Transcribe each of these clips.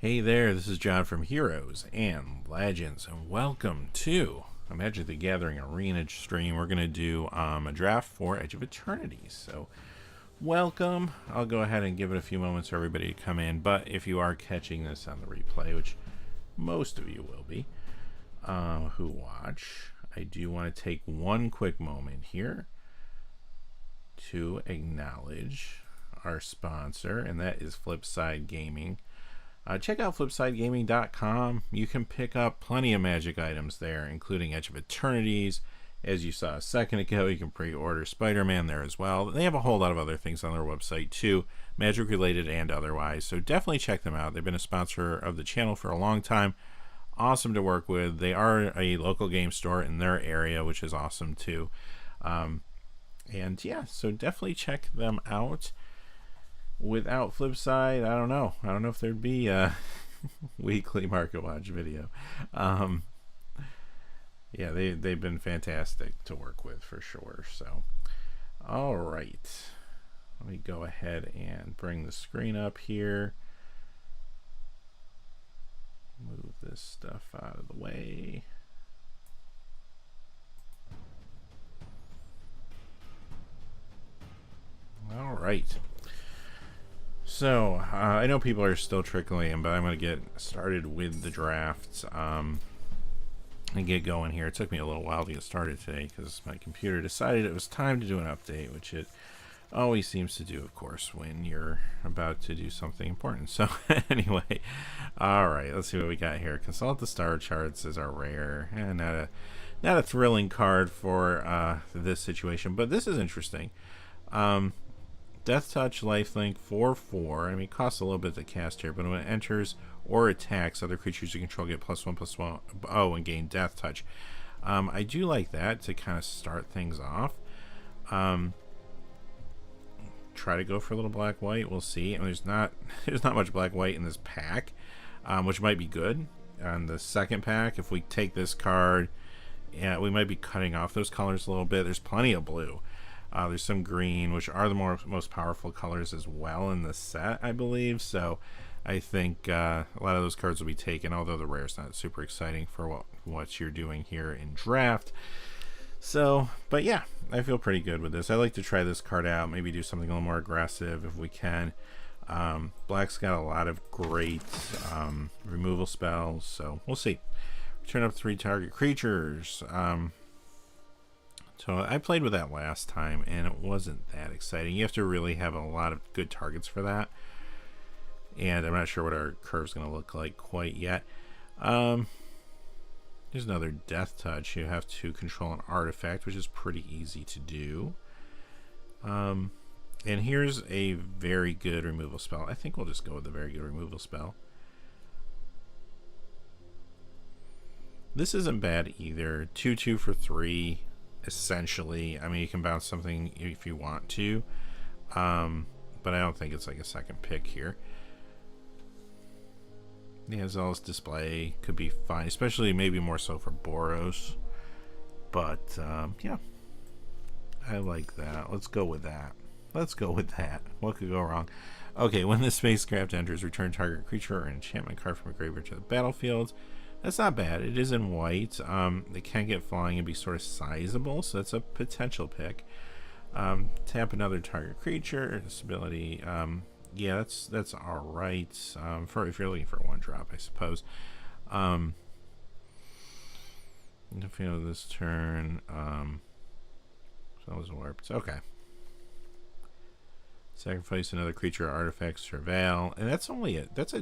Hey there, this is John from Heroes and Legends, and welcome to a Magic the Gathering Arena stream. We're going to do a draft for Edge of Eternities. So, welcome. I'll go ahead and give it a few moments for everybody to come in, but if you are catching this on the replay, which most of you will be, who watch, I do want to take one quick moment here to acknowledge our sponsor, and that is Flipside Gaming. Check out flipsidegaming.com. You can pick up plenty of Magic items there, including Edge of Eternities. As you saw a second ago, you can pre-order Spider-Man there as well. They have a whole lot of other things on their website too, Magic-related and otherwise. So definitely check them out. They've been a sponsor of the channel for a long time. Awesome to work with. They are a local game store in their area, which is awesome too. And yeah, so definitely check them out. Without Flipside, I don't know if there'd be a weekly Market Watch video. Yeah, they've been fantastic to work with for sure. So, all right, let me go ahead and bring the screen up here. Move this stuff out of the way. All right. So, I know people are still trickling in, but I'm going to get started with the drafts and get going here. It took me a little while to get started today because my computer decided it was time to do an update, which it always seems to do, of course, when you're about to do something important. So, anyway, all right, let's see what we got here. Consult the star charts is our rare, and not a thrilling card for this situation, but this is interesting. Death Touch, Lifelink, 4/4. I mean, it costs a little bit to cast here, but when it enters or attacks, other creatures you control get +1/+1. Oh, and gain Death Touch. I do like that to kind of start things off. Try to go for a little black-white. We'll see. I mean, there's not much black-white in this pack, which might be good. On the second pack, if we take this card, yeah, we might be cutting off those colors a little bit. There's plenty of blue. There's some green, which are the most powerful colors as well in the set, I believe. So I think a lot of those cards will be taken, although the rare is not super exciting for what you're doing here in draft. So, but yeah, I feel pretty good with this. I like to try this card out, maybe do something a little more aggressive if we can. Black's got a lot of great removal spells, so we'll see. Turn up 3 target creatures. So I played with that last time, and it wasn't that exciting. You have to really have a lot of good targets for that. And I'm not sure what our curve's going to look like quite yet. Here's another Death Touch. You have to control an artifact, which is pretty easy to do. And here's a very good removal spell. I think we'll just go with the very good removal spell. This isn't bad either. 2/2 for 3. Essentially, I mean, you can bounce something if you want to, but I don't think it's like a second pick here. Yeah, Zealous Display could be fine, especially maybe more so for Boros, but yeah, I like that. Let's go with that. What could go wrong? Okay, when the spacecraft enters, return target creature or enchantment card from a graveyard to the battlefield. That's not bad. It is in white. It can get flying and be sort of sizable, so that's a potential pick. Tap another target creature. This ability, yeah, that's all right. For if you're looking for 1-drop, I suppose. If you know this turn, so was warped. Okay. Sacrifice another creature or artifact, surveil, and that's a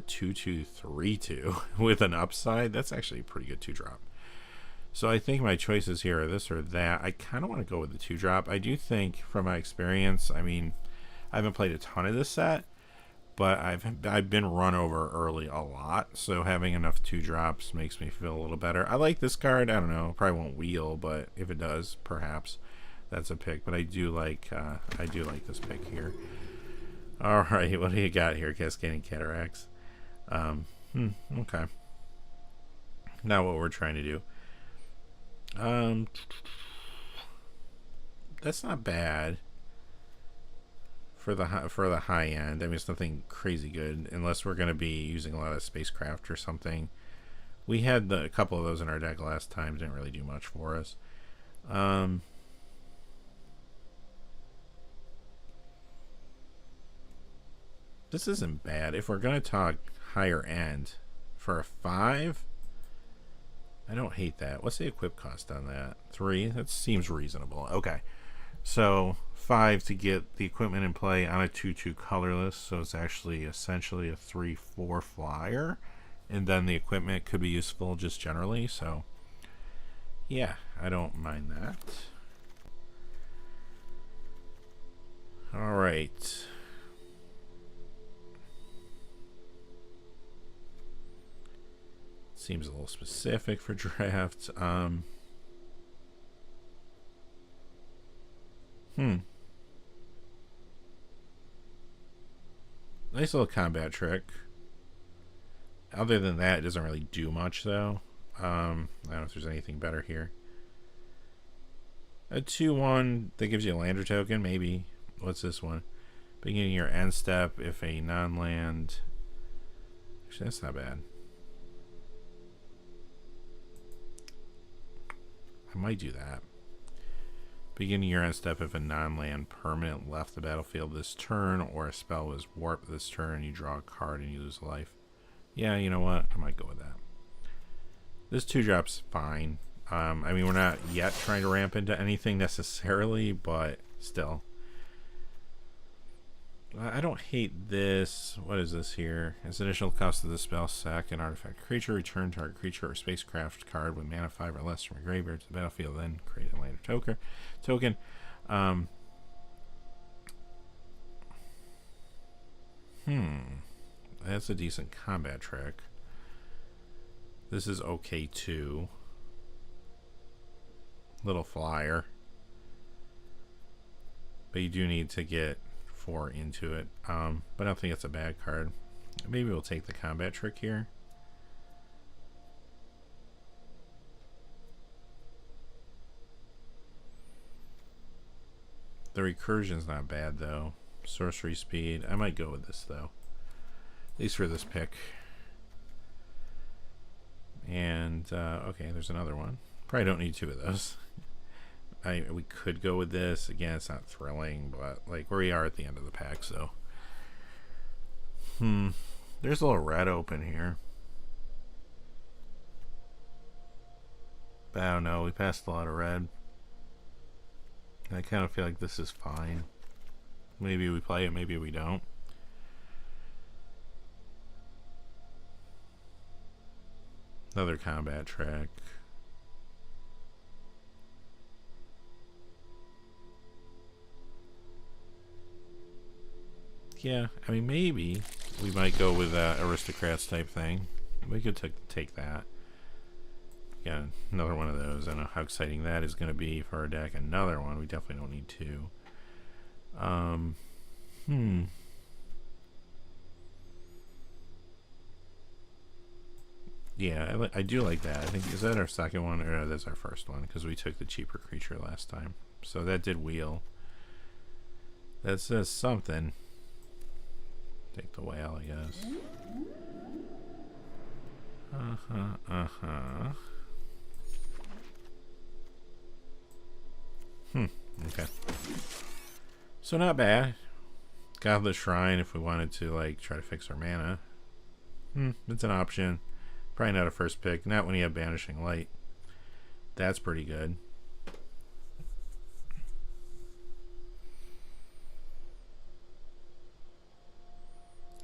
2/2 3/2 with an upside. That's actually a pretty good 2-drop. So I think my choices here are this or that. I kind of want to go with the 2-drop. I do think, from my experience, I mean, I haven't played a ton of this set, but I've been run over early a lot. So having enough 2-drops makes me feel a little better. I like this card. I don't know, probably won't wheel, but if it does, perhaps that's a pick. But I do like this pick here. All right, what do you got here? Cascading Cataracts. Okay. Not what we're trying to do. That's not bad for the high end. I mean, it's nothing crazy good unless we're going to be using a lot of spacecraft or something. We had a couple of those in our deck last time. Didn't really do much for us. This isn't bad. If we're going to talk higher end for a 5, I don't hate that. What's the equip cost on that? 3? That seems reasonable. Okay. So 5 to get the equipment in play on a 2/2 colorless. So it's actually essentially a 3/4 flyer. And then the equipment could be useful just generally. So yeah, I don't mind that. All right. Seems a little specific for drafts. Nice little combat trick. Other than that, it doesn't really do much, though. I don't know if there's anything better here. A 2/1 that gives you a lander token, maybe. What's this one? Beginning your end step if a non-land. Actually, that's not bad. I might do that. Beginning your end step if a non-land permanent left the battlefield this turn or a spell was warped this turn, you draw a card and you lose life. Yeah, you know what? I might go with that. This 2-drop's fine. I mean, we're not yet trying to ramp into anything necessarily, but still. I don't hate this. What is this here? As initial cost of the spell, sack an artifact creature, return target creature or spacecraft card with mana 5 or less from your graveyard to the battlefield, then create a lander token. That's a decent combat trick. This is okay too. Little flyer. But you do need to get 4 into it. But I don't think it's a bad card. Maybe we'll take the combat trick here. The recursion's not bad though. Sorcery speed. I might go with this though. At least for this pick. And okay, there's another one. Probably don't need 2 of those. We could go with this. Again, it's not thrilling, but like we are at the end of the pack, so. There's a little red open here. But I don't know, we passed a lot of red. I kind of feel like this is fine. Maybe we play it, maybe we don't. Another combat track. Yeah, I mean, maybe we might go with aristocrats type thing. We could take that. Yeah, another one of those. I don't know how exciting that is going to be for our deck. Another one. We definitely don't need 2. Yeah, I do like that. I think, is that our second one? Or no, that's our first one, because we took the cheaper creature last time. So that did wheel. That says something. Take the whale, I guess. Okay. So not bad. Godless Shrine if we wanted to like try to fix our mana. It's an option. Probably not a first pick. Not when you have Banishing Light. That's pretty good.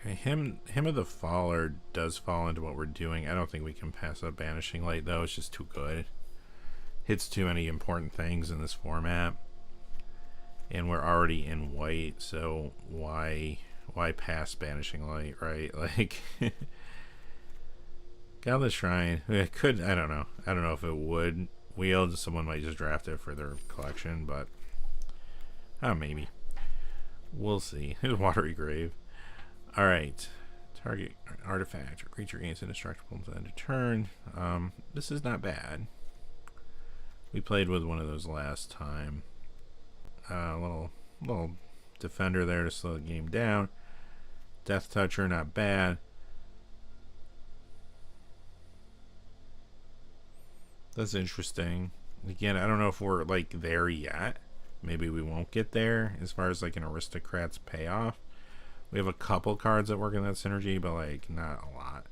Hymn of the Faller does fall into what we're doing. I don't think we can pass up Banishing Light though. It's just too good. Hits too many important things in this format. And we're already in white, so why pass Banishing Light, right? Like Godless Shrine. It could, I don't know. I don't know if it would wield. Someone might just draft it for their collection, but maybe. We'll see. Watery Grave. Alright. Target artifact or creature gains indestructible until end of turn. This is not bad. We played with one of those last time. A little Defender there to slow the game down. Death Toucher, not bad. That's interesting. Again, I don't know if we're like there yet. Maybe we won't get there as far as like an Aristocrat's payoff. We have a couple cards that work in that synergy, but like not a lot.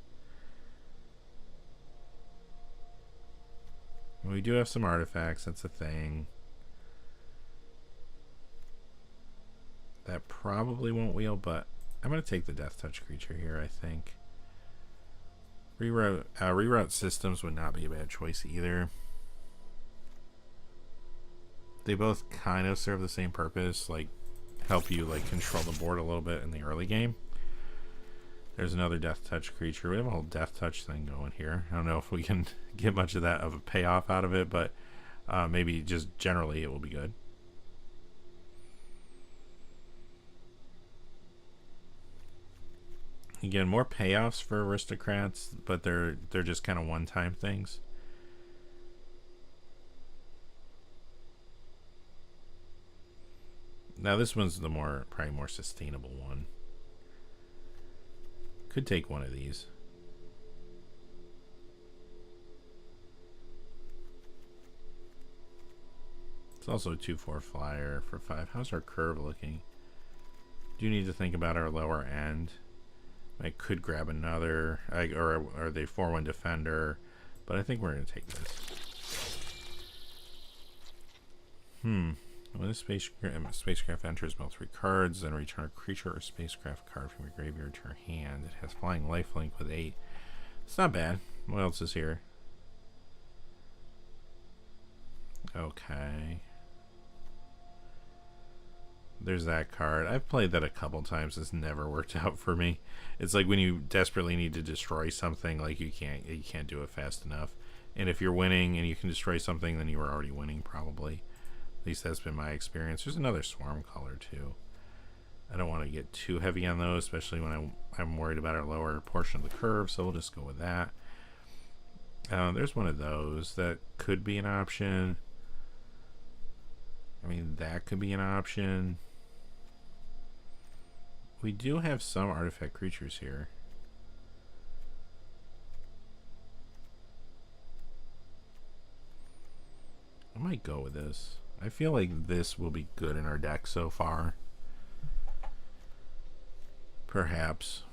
We do have some artifacts, that's a thing. That probably won't wheel, but I'm going to take the Death Touch creature here, I think. Reroute systems would not be a bad choice either. They both kind of serve the same purpose, like help you like control the board a little bit in the early game. There's another Death Touch creature. We have a whole Death Touch thing going here. I don't know if we can get much of that of a payoff out of it, but maybe just generally it will be good. Again, more payoffs for Aristocrats, but they're just kind of one-time things. Now this one's the probably more sustainable one. Could take one of these. It's also a 2/4 flyer for 5. How's our curve looking? Do need to think about our lower end. I could grab another, or the 4/1 defender, but I think we're going to take this. When a spacecraft enters mill 3 cards, then return a creature or spacecraft card from your graveyard to your hand. It has flying lifelink with 8. It's not bad. What else is here? Okay. There's that card. I've played that a couple times. It's never worked out for me. It's like when you desperately need to destroy something, like you can't do it fast enough. And if you're winning and you can destroy something, then you were already winning probably. At least that's been my experience. There's another Swarm color too. I don't want to get too heavy on those, especially when I'm worried about our lower portion of the curve, so we'll just go with that. There's one of those that could be an option. I mean, that could be an option. We do have some artifact creatures here. I might go with this. I feel like this will be good in our deck so far. Perhaps.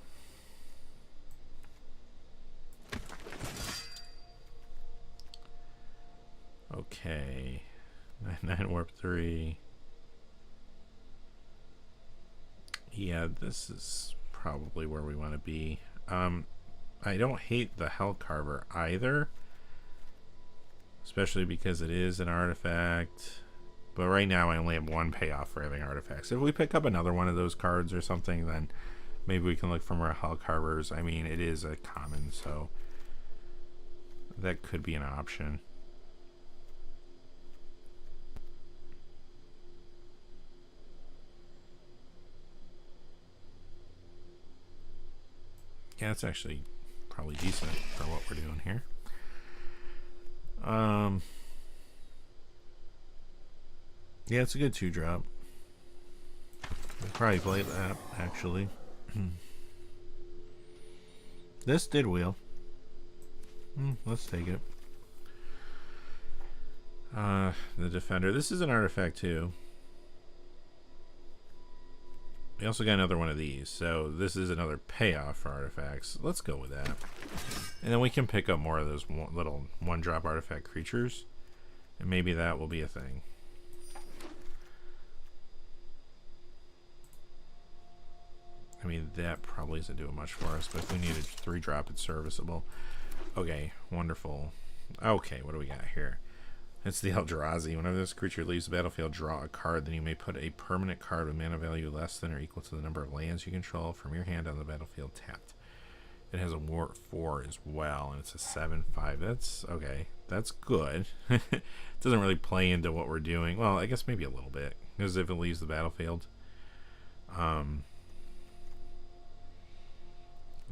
Okay. 9 warp 3. Yeah, this is probably where we want to be. I don't hate the Hellcarver either, especially because it is an artifact. But right now I only have one payoff for having artifacts. If we pick up another one of those cards or something, then maybe we can look for more Hellcarvers. I mean, it is a common, so that could be an option. Yeah, it's actually probably decent for what we're doing here. Yeah, it's a good 2-drop. I'll probably play that, actually. This did wheel. Let's take it. The Defender. This is an artifact, too. We also got another one of these, so this is another payoff for artifacts. Let's go with that. And then we can pick up more of those little 1-drop artifact creatures, and maybe that will be a thing. I mean, that probably isn't doing much for us, but if we need a 3-drop, it's serviceable. Okay, wonderful. Okay, what do we got here? It's the Eldrazi. Whenever this creature leaves the battlefield, draw a card. Then you may put a permanent card with mana value less than or equal to the number of lands you control from your hand on the battlefield tapped. It has a War 4 as well, and it's a 7/5. That's okay. That's good. It doesn't really play into what we're doing. Well, I guess maybe a little bit, because if it leaves the battlefield.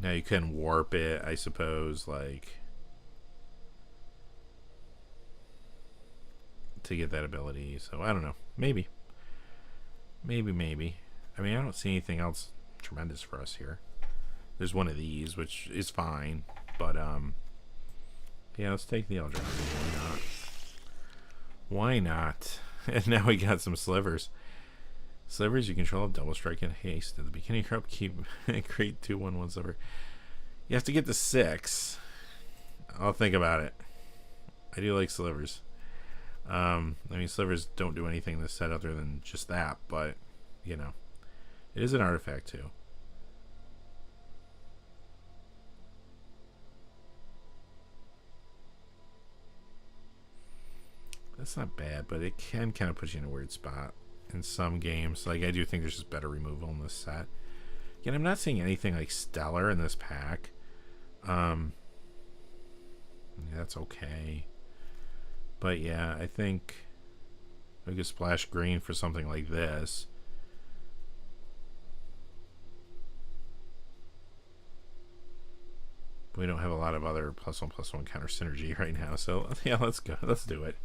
Now you can warp it, I suppose, like, to get that ability. So I don't know. Maybe. I mean, I don't see anything else tremendous for us here. There's one of these, which is fine, but yeah, let's take the Eldrazi. Why not? Why not? And now we got some slivers. Slivers, you control double strike and haste. At the beginning of your upkeep, create 2/1/1 sliver. You have to get to 6. I'll think about it. I do like slivers. I mean, slivers don't do anything in this set other than just that, but, you know, it is an artifact too. That's not bad, but it can kind of put you in a weird spot in some games. Like, I do think there's just better removal in this set. Again, I'm not seeing anything like stellar in this pack. Yeah, that's okay. But yeah, I think we could splash green for something like this. We don't have a lot of other +1/+1 counter synergy right now, so yeah, let's go. Let's do it.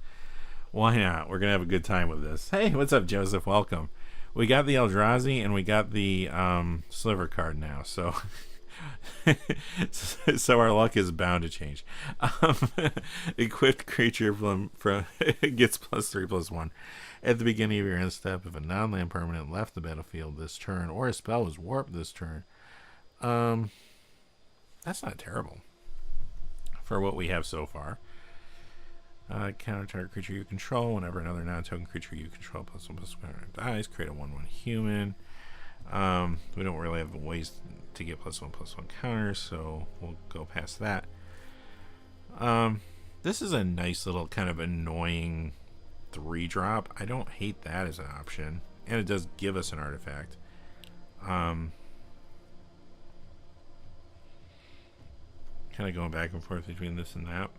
Why not? We're gonna have a good time with this. Hey, what's up, Joseph? Welcome. We got the Eldrazi and we got the sliver card now, so so our luck is bound to change. Equipped creature from gets +3/+1 at the beginning of your end step. If a non-land permanent left the battlefield this turn, or a spell was warped this turn, that's not terrible for what we have so far. Counter target creature you control. Whenever another non-token creature you control +1/+1 dies, create a 1/1 human. We don't really have ways to get +1/+1 counters, so we'll go past that. This is a nice little kind of annoying 3-drop. I don't hate that as an option, and it does give us an artifact. Kind of going back and forth between this and that.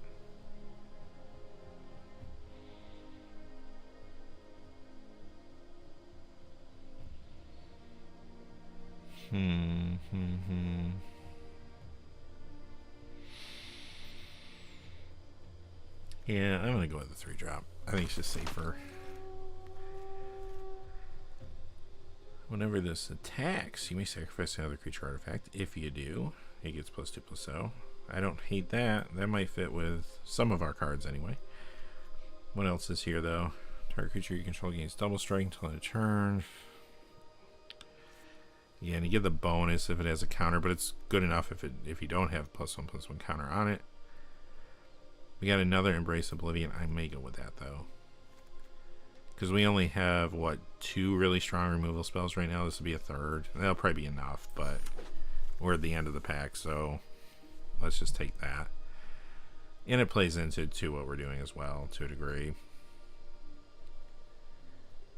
Yeah, I'm gonna go with the 3-drop. I think it's just safer. Whenever this attacks, you may sacrifice another creature artifact. If you do, it gets +2/+0. I don't hate that. That might fit with some of our cards anyway. What else is here though? Target creature you control gains double strike until end of turn. Yeah, and you get the bonus if it has a counter, but it's good enough if you don't have +1/+1 counter on it. We got another Embrace Oblivion. I may go with that though, because we only have what, 2 really strong removal spells right now. This will be a 3rd. That'll probably be enough, but we're at the end of the pack, so let's just take that. And it plays into what we're doing as well to a degree. I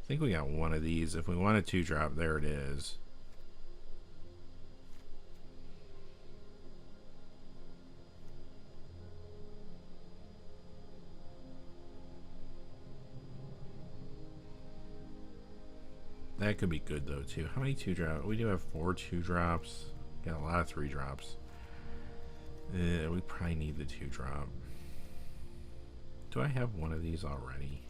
think we got one of these. If we want a 2-drop, there it is. That could be good though too. How many 2-drops? We do have 4 2-drops. Got a lot of 3-drops. We probably need the 2-drop. Do I have one of these already?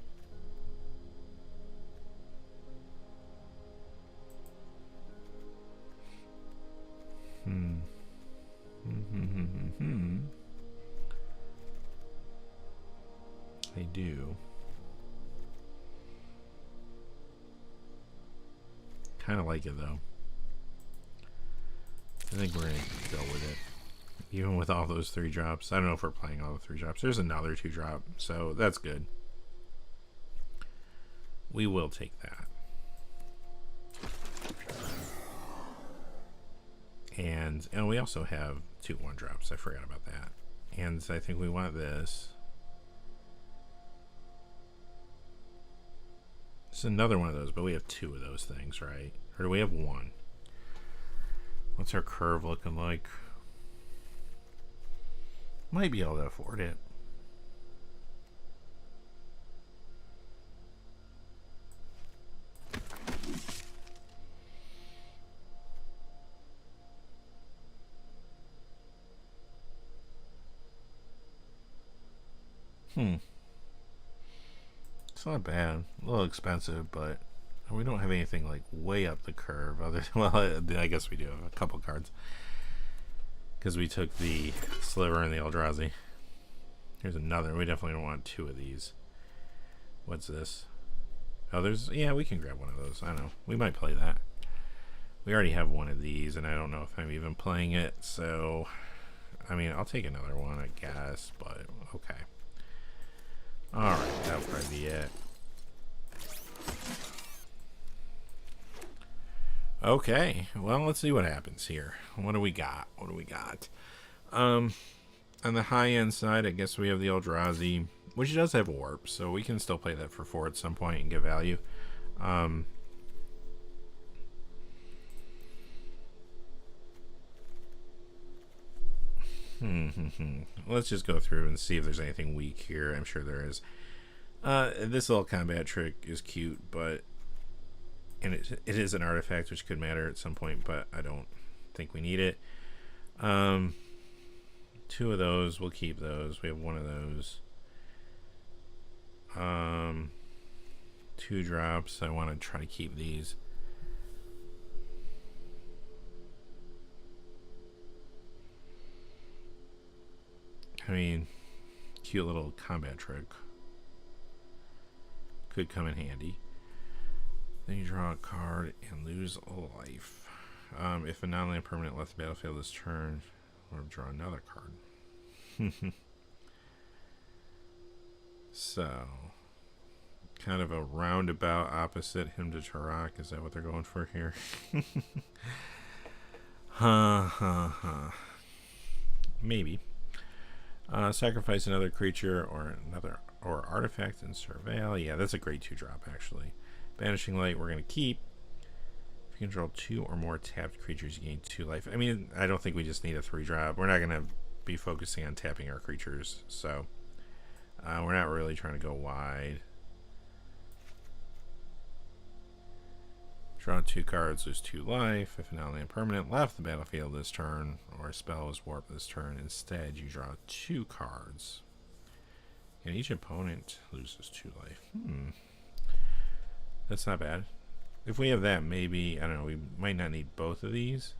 I do. Kind of like it though. I think we're gonna go with it, even with all those 3-drops. I don't know if we're playing all the 3-drops. There's another 2-drop, so that's good. We will take that. And we also have 2 1-drops. I forgot about that. And I think we want this. It's another one of those, but we have 2 of those things, right? Or do we have 1? What's our curve looking like? Might be able to afford it. It's not bad. A little expensive, but We don't have anything like way up the curve. Well, I guess we do have a couple cards because we took the Sliver and the Eldrazi. Here's another. We definitely don't want two of these. What's this? Oh, yeah, we can grab one of those. I know. We might play that. We already have one of these, and I don't know if I'm even playing it, so I mean, I'll take another one, I guess, but okay. Alright, that'll probably be it. Okay, well, let's see what happens here. What do we got? What do we got? On the high-end side, I guess we have the Eldrazi, which does have warp, so we can still play that for 4 at some point and get value. Let's just go through and see if there's anything weak here. I'm sure there is. This little combat trick is cute, but it is an artifact which could matter at some point, but I don't think we need it. 2 of those, we'll keep those. We have 1 of those. 2 drops. I want to try to keep these. I mean, cute little combat trick. Could come in handy. Then you draw a card and lose a life. If a non-land permanent left the battlefield this turn, or draw another card. So, kind of a roundabout opposite him to Turok. Is that what they're going for here? Maybe. Sacrifice another creature or artifact and surveil. Yeah, that's a great 2-drop actually. Banishing Light we're going to keep. If you control 2 or more tapped creatures, you gain 2 life. I mean, I don't think we just need a 3-drop. We're not going to be focusing on tapping our creatures, so we're not really trying to go wide. Draw 2 cards, lose 2 life. If an non-land permanent left the battlefield this turn, or a spell is warped this turn, instead you draw 2 cards. And each opponent loses 2 life. That's not bad. If we have that, maybe, I don't know, we might not need both of these.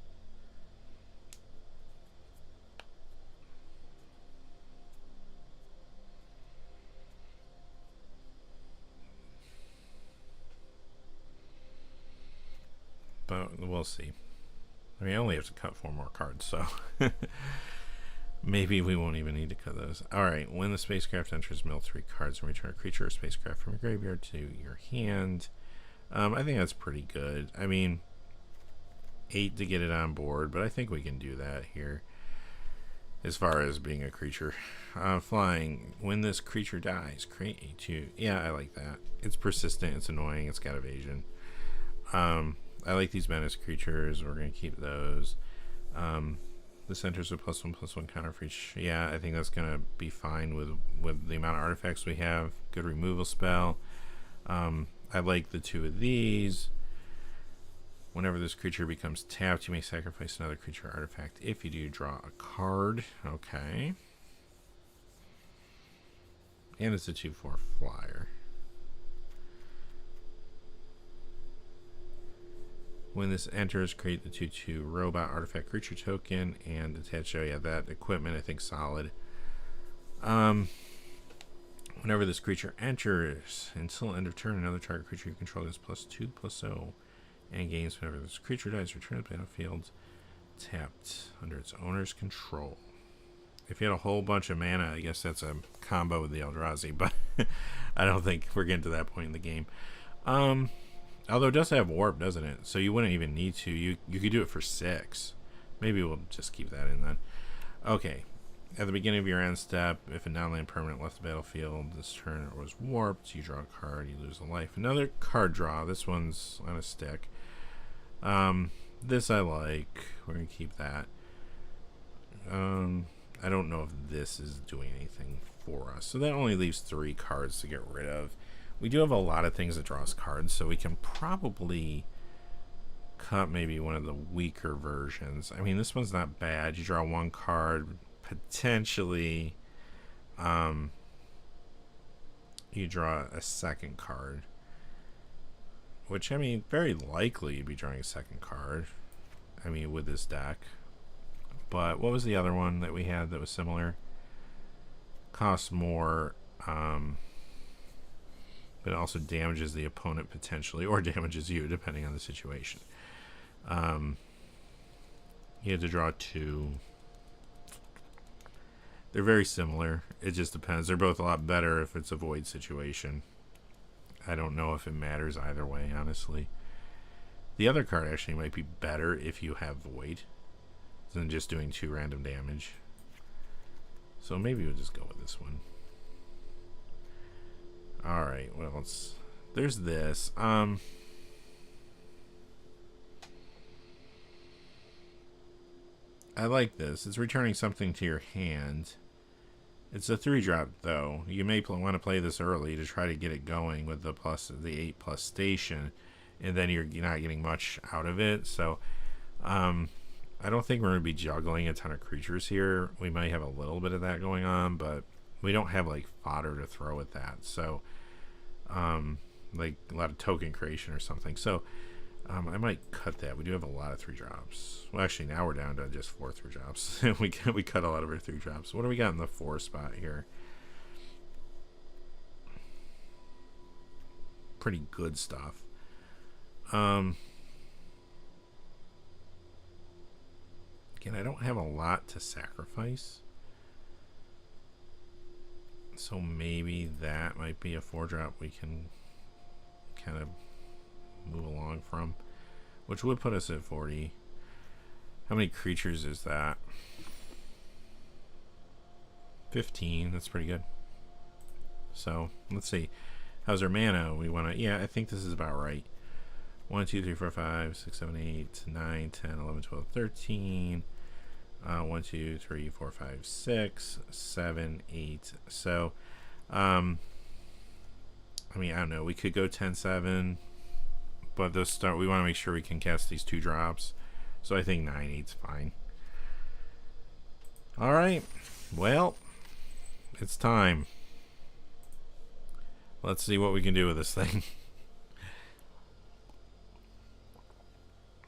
But we'll see. I mean, I only have to cut 4 more cards, so maybe we won't even need to cut those. Alright, when the spacecraft enters, mill 3 cards and return a creature or spacecraft from your graveyard to your hand. I think that's pretty good. I mean, 8 to get it on board, but I think we can do that here. As far as being a creature. Flying, when this creature dies, create a 2. Yeah, I like that. It's persistent, it's annoying, it's got evasion. I like these menace creatures. We're going to keep those. This enters a +1/+1 counter for each. Yeah, I think that's going to be fine with the amount of artifacts we have. Good removal spell. I like the 2 of these. Whenever this creature becomes tapped, you may sacrifice another creature artifact. If you do, draw a card. Okay. And it's a 2/4 flyer. When this enters, create the 2/2 robot artifact creature token and attach. Oh yeah, that equipment I think solid. Whenever this creature enters, until end of turn, another target creature you control gets +2/+0 and gains whenever this creature dies. Return to the battlefield tapped under its owner's control. If you had a whole bunch of mana, I guess that's a combo with the Eldrazi, but I don't think we're getting to that point in the game. Although it does have warp, doesn't it? So you wouldn't even need to. You could do it for 6. Maybe we'll just keep that in then. Okay. At the beginning of your end step, if a non-land permanent left the battlefield this turn or was warped, you draw a card, you lose a life. Another card draw. This one's on a stick. This I like. We're going to keep that. I don't know if this is doing anything for us. So that only leaves 3 cards to get rid of. We do have a lot of things that draw us cards, so we can probably cut maybe one of the weaker versions. I mean, this one's not bad. You draw 1 card, potentially you draw a 2nd card. which, I mean, very likely you'd be drawing a second card. I mean, with this deck. But what was the other one that we had that was similar? Costs more, but it also damages the opponent potentially, or damages you, depending on the situation. You had to draw 2. They're very similar. It just depends. They're both a lot better if it's a void situation. I don't know if it matters either way, honestly. The other card actually might be better if you have void than just doing 2 random damage. So maybe we'll just go with this one. Alright, what else? There's this. I like this. It's returning something to your hand. It's a 3-drop, though. You may want to play this early to try to get it going with the 8+ station, and then you're not getting much out of it. So, I don't think we're going to be juggling a ton of creatures here. We might have a little bit of that going on, but we don't have, like, fodder to throw at that. So, like, a lot of token creation or something. So, I might cut that. We do have a lot of 3-drops. Well, actually, now we're down to just 4 3-drops. we cut a lot of our 3-drops. What do we got in the 4 spot here? Pretty good stuff. Again, I don't have a lot to sacrifice. So maybe that might be a 4-drop we can kind of move along from, which would put us at 40. How many creatures is that? 15. That's pretty good. So let's see, how's our mana? We want to, yeah, I think this is about right. 1 2 3 4 5 6 7 8 9 10 11 12 13. 1 2 3 4 5 6 7 8. So I mean, I don't know, we could go 10-7, but this start, we want to make sure we can cast these 2 drops. So I think 9-8's fine. Alright. Well, it's time. Let's see what we can do with this thing.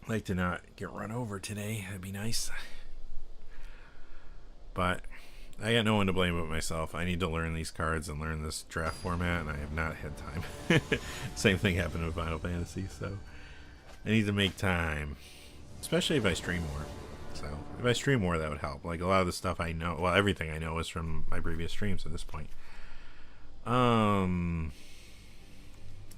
I'd like to not get run over today. That'd be nice. But I got no one to blame but myself. I need to learn these cards and learn this draft format, and I have not had time. Same thing happened with Final Fantasy, so I need to make time. Especially if I stream more. So if I stream more, that would help. Like, a lot of the stuff I know, well, everything I know is from my previous streams at this point.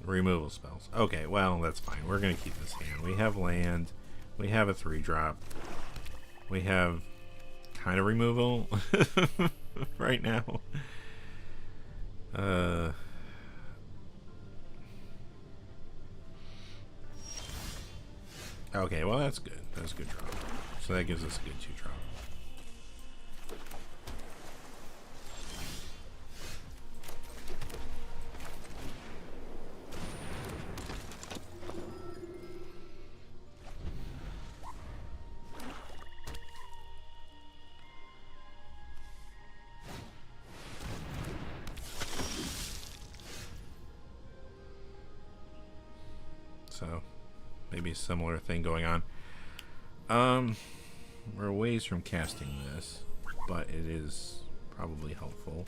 Removal spells. Okay, well, that's fine. We're going to keep this hand. We have land. We have a 3-drop. We have kind of removal right now. Okay, well, that's good. That's a good drop. So that gives us a good 2-drop. So maybe a similar thing going on. We're a ways from casting this, but it is probably helpful.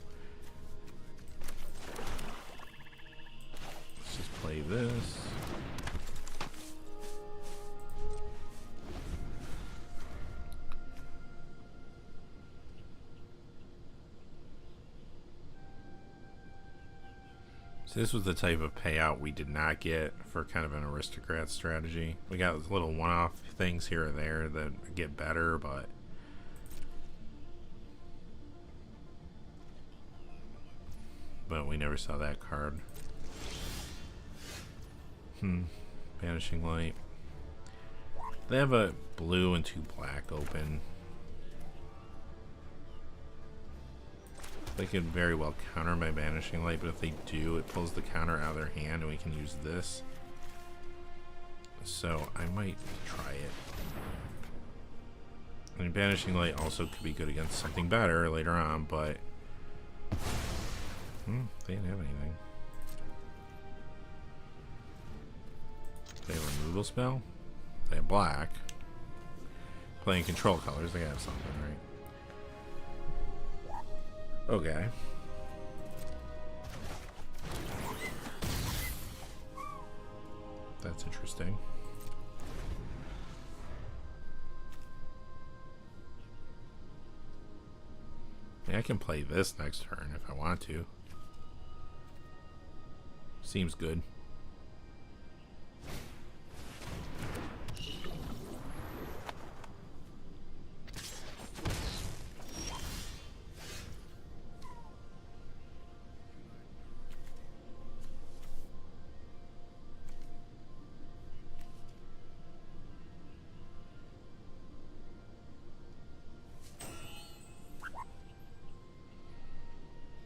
Let's just play this. So this was the type of payout we did not get for kind of an aristocrat strategy. We got little one-off things here or there that get better, but we never saw that card. Vanishing Light. They have a blue and 2 black open. They could very well counter my Banishing Light, but if they do, it pulls the counter out of their hand and we can use this. So I might try it. I mean, Banishing Light also could be good against something better later on, but they didn't have anything. They have a removal spell. They have black. Playing control colors. They have something, right? Okay. That's interesting. Yeah, I can play this next turn if I want to. Seems good.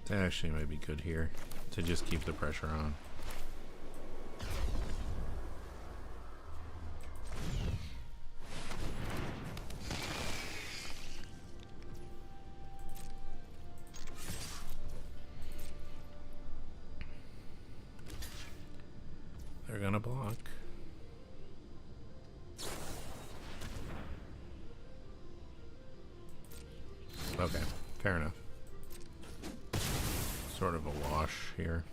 That actually might be good here to just keep the pressure on. They're gonna block. Okay, fair enough. Sort of a wash here.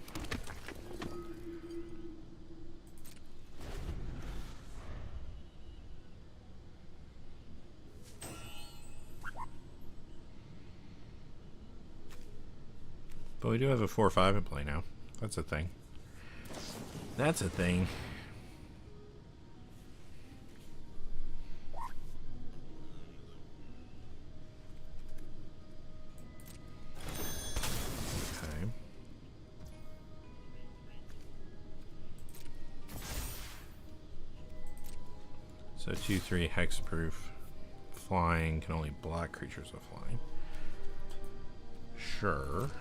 But we do have a 4/5 in play now. That's a thing. That's a thing. So 2/3 hexproof. Flying can only block creatures with flying. Sure.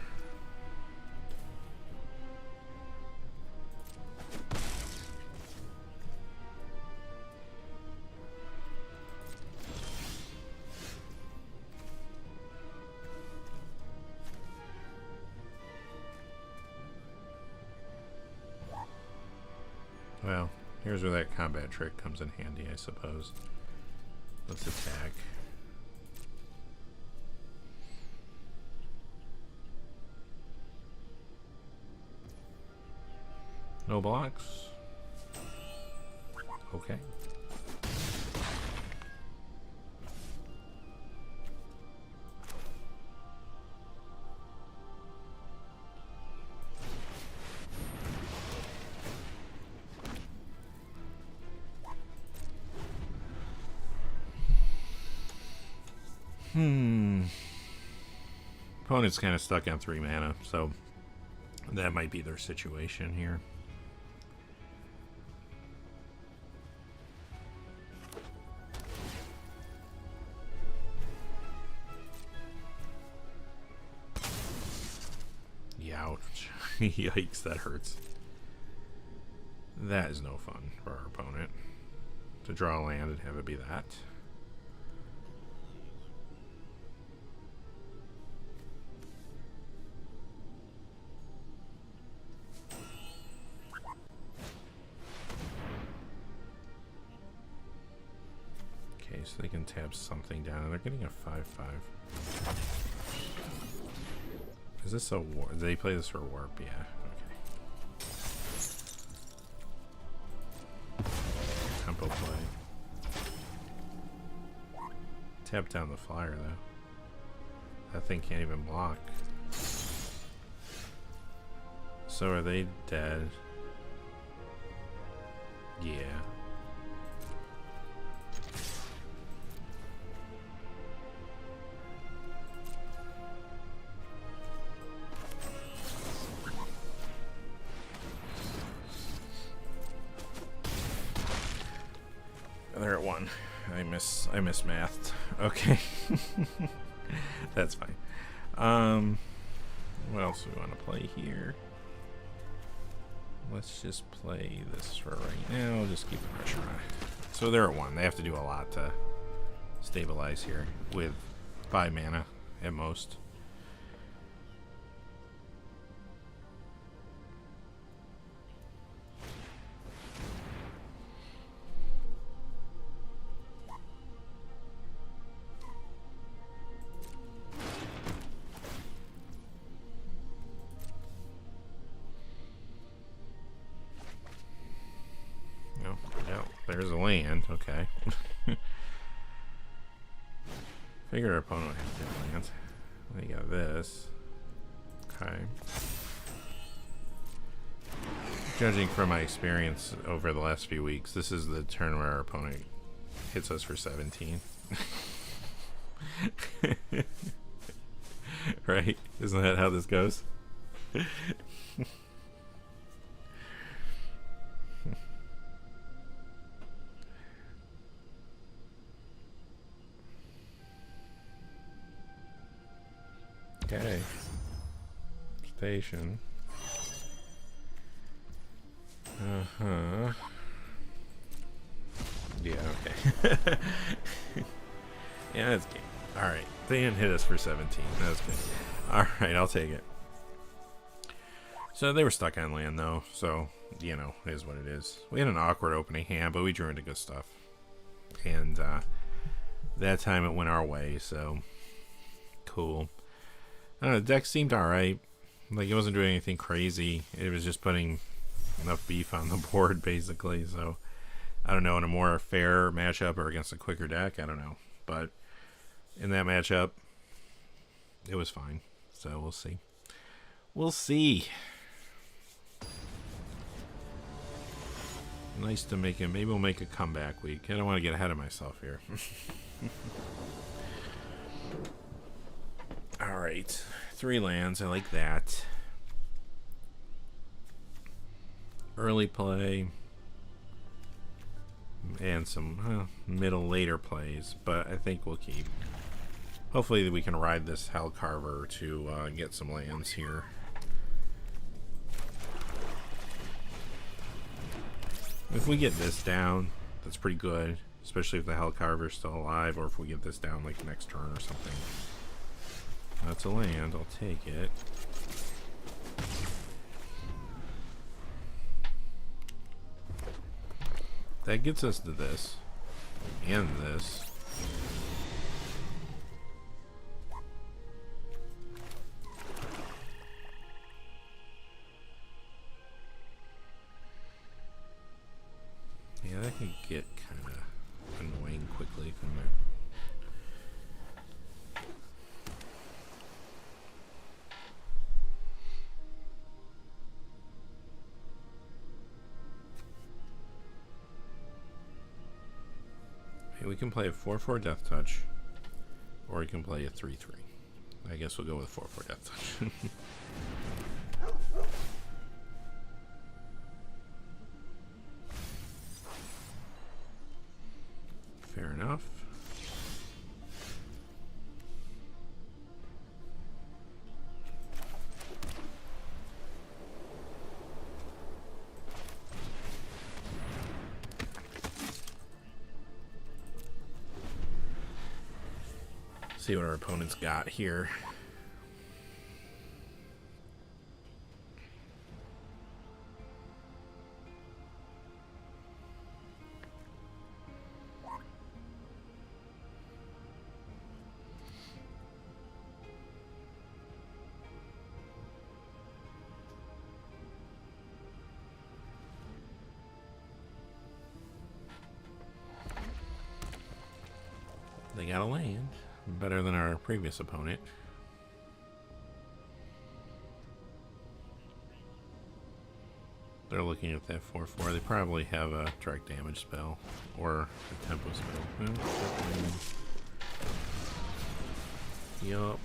Well, here's where that combat trick comes in handy, I suppose. Let's attack. No blocks? Okay. Opponent's kind of stuck on 3 mana, so that might be their situation here. Youch. Yikes, that hurts. That is no fun for our opponent. To draw a land and have it be that. So they can tap something down, and they're getting a 5/5. Is this a warp? Did they play this for a warp? Yeah. Okay. Tempo play. Tap down the flyer though. That thing can't even block. So are they dead? Yeah. They're at 1. I mismathed. Okay. That's fine. What else do we want to play here? Let's just play this for right now. Just keep the pressure on. So they're at 1. They have to do a lot to stabilize here with 5 mana at most. There's a land. Okay. Figured our opponent would have different lands. We got this. Okay. Judging from my experience over the last few weeks, this is the turn where our opponent hits us for 17. Right? Isn't that how this goes? Okay. Station. Uh-huh. Yeah, okay. Yeah, that's game. Alright. They didn't hit us for 17. That was good. Alright, I'll take it. So they were stuck on land, though. So, you know, it is what it is. We had an awkward opening hand, but we drew into good stuff. And that time it went our way, so cool. I don't know, the deck seemed alright. Like, it wasn't doing anything crazy. It was just putting enough beef on the board, basically. So, I don't know, in a more fair matchup or against a quicker deck, I don't know. But in that matchup, it was fine. So, we'll see. We'll see. Nice to make it. Maybe we'll make a comeback week. I don't want to get ahead of myself here. Alright. 3 lands. I like that. Early play. And some middle later plays. But I think we'll keep. Hopefully we can ride this Hellcarver to get some lands here. If we get this down, that's pretty good. Especially if the Hellcarver's still alive, or if we get this down like next turn or something. That's a land, I'll take it. That gets us to this. And this. Yeah, that can get kind of annoying quickly, couldn't it? Hey, we can play a 4/4 Death Touch, or we can play a 3/3. I guess we'll go with 4/4 Death Touch. Fair enough. See what our opponent's got here. They got a land. Better than our previous opponent. They're looking at that 4/4. They probably have a direct damage spell or a tempo spell. Yup.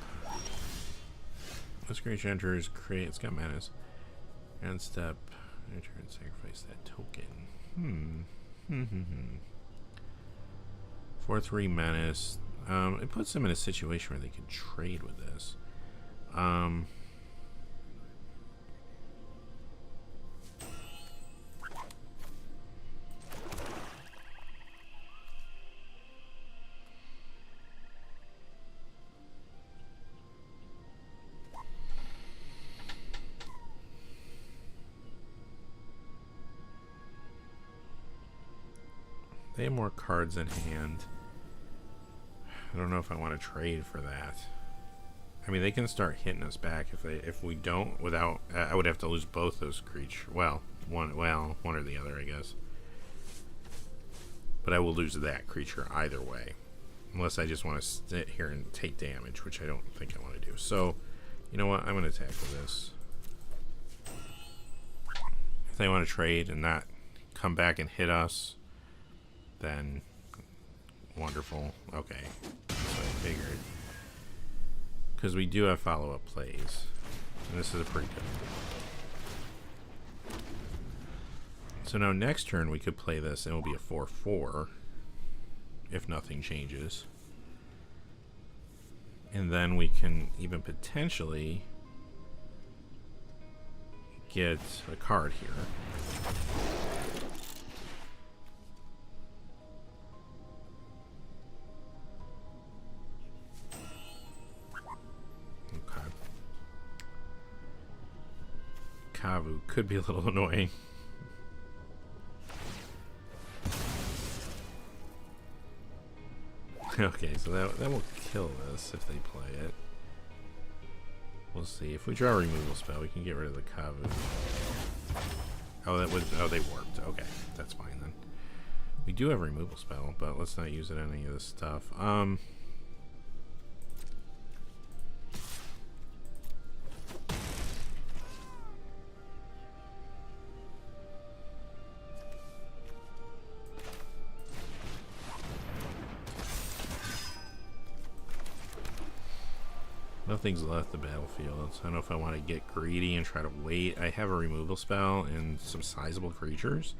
This creature enters, it's got menace. End step, enter and sacrifice that token. 4/3 menace. It puts them in a situation where they can trade with this. They have more cards in hand. I don't know if I want to trade for that. I mean, they can start hitting us back if we don't. Without, I would have to lose both those creatures. Well, one or the other, I guess. But I will lose that creature either way. Unless I just want to sit here and take damage, which I don't think I want to do. So, you know what? I'm going to tackle this. If they want to trade and not come back and hit us, then wonderful. Okay. That's what I figured. Because we do have follow-up plays. And this is a pretty good one. So now next turn we could play this and it'll be a 4/4 if nothing changes. And then we can even potentially get a card here. Okay. Kavu could be a little annoying. Okay, so that will kill this if they play it. We'll see. If we draw a removal spell, we can get rid of the Kavu. Oh, they warped. Okay, that's fine then. We do have a removal spell, but let's not use it on any of this stuff. Nothing's left the battlefield, so I don't know if I want to get greedy and try to wait. I have a removal spell and some sizable creatures.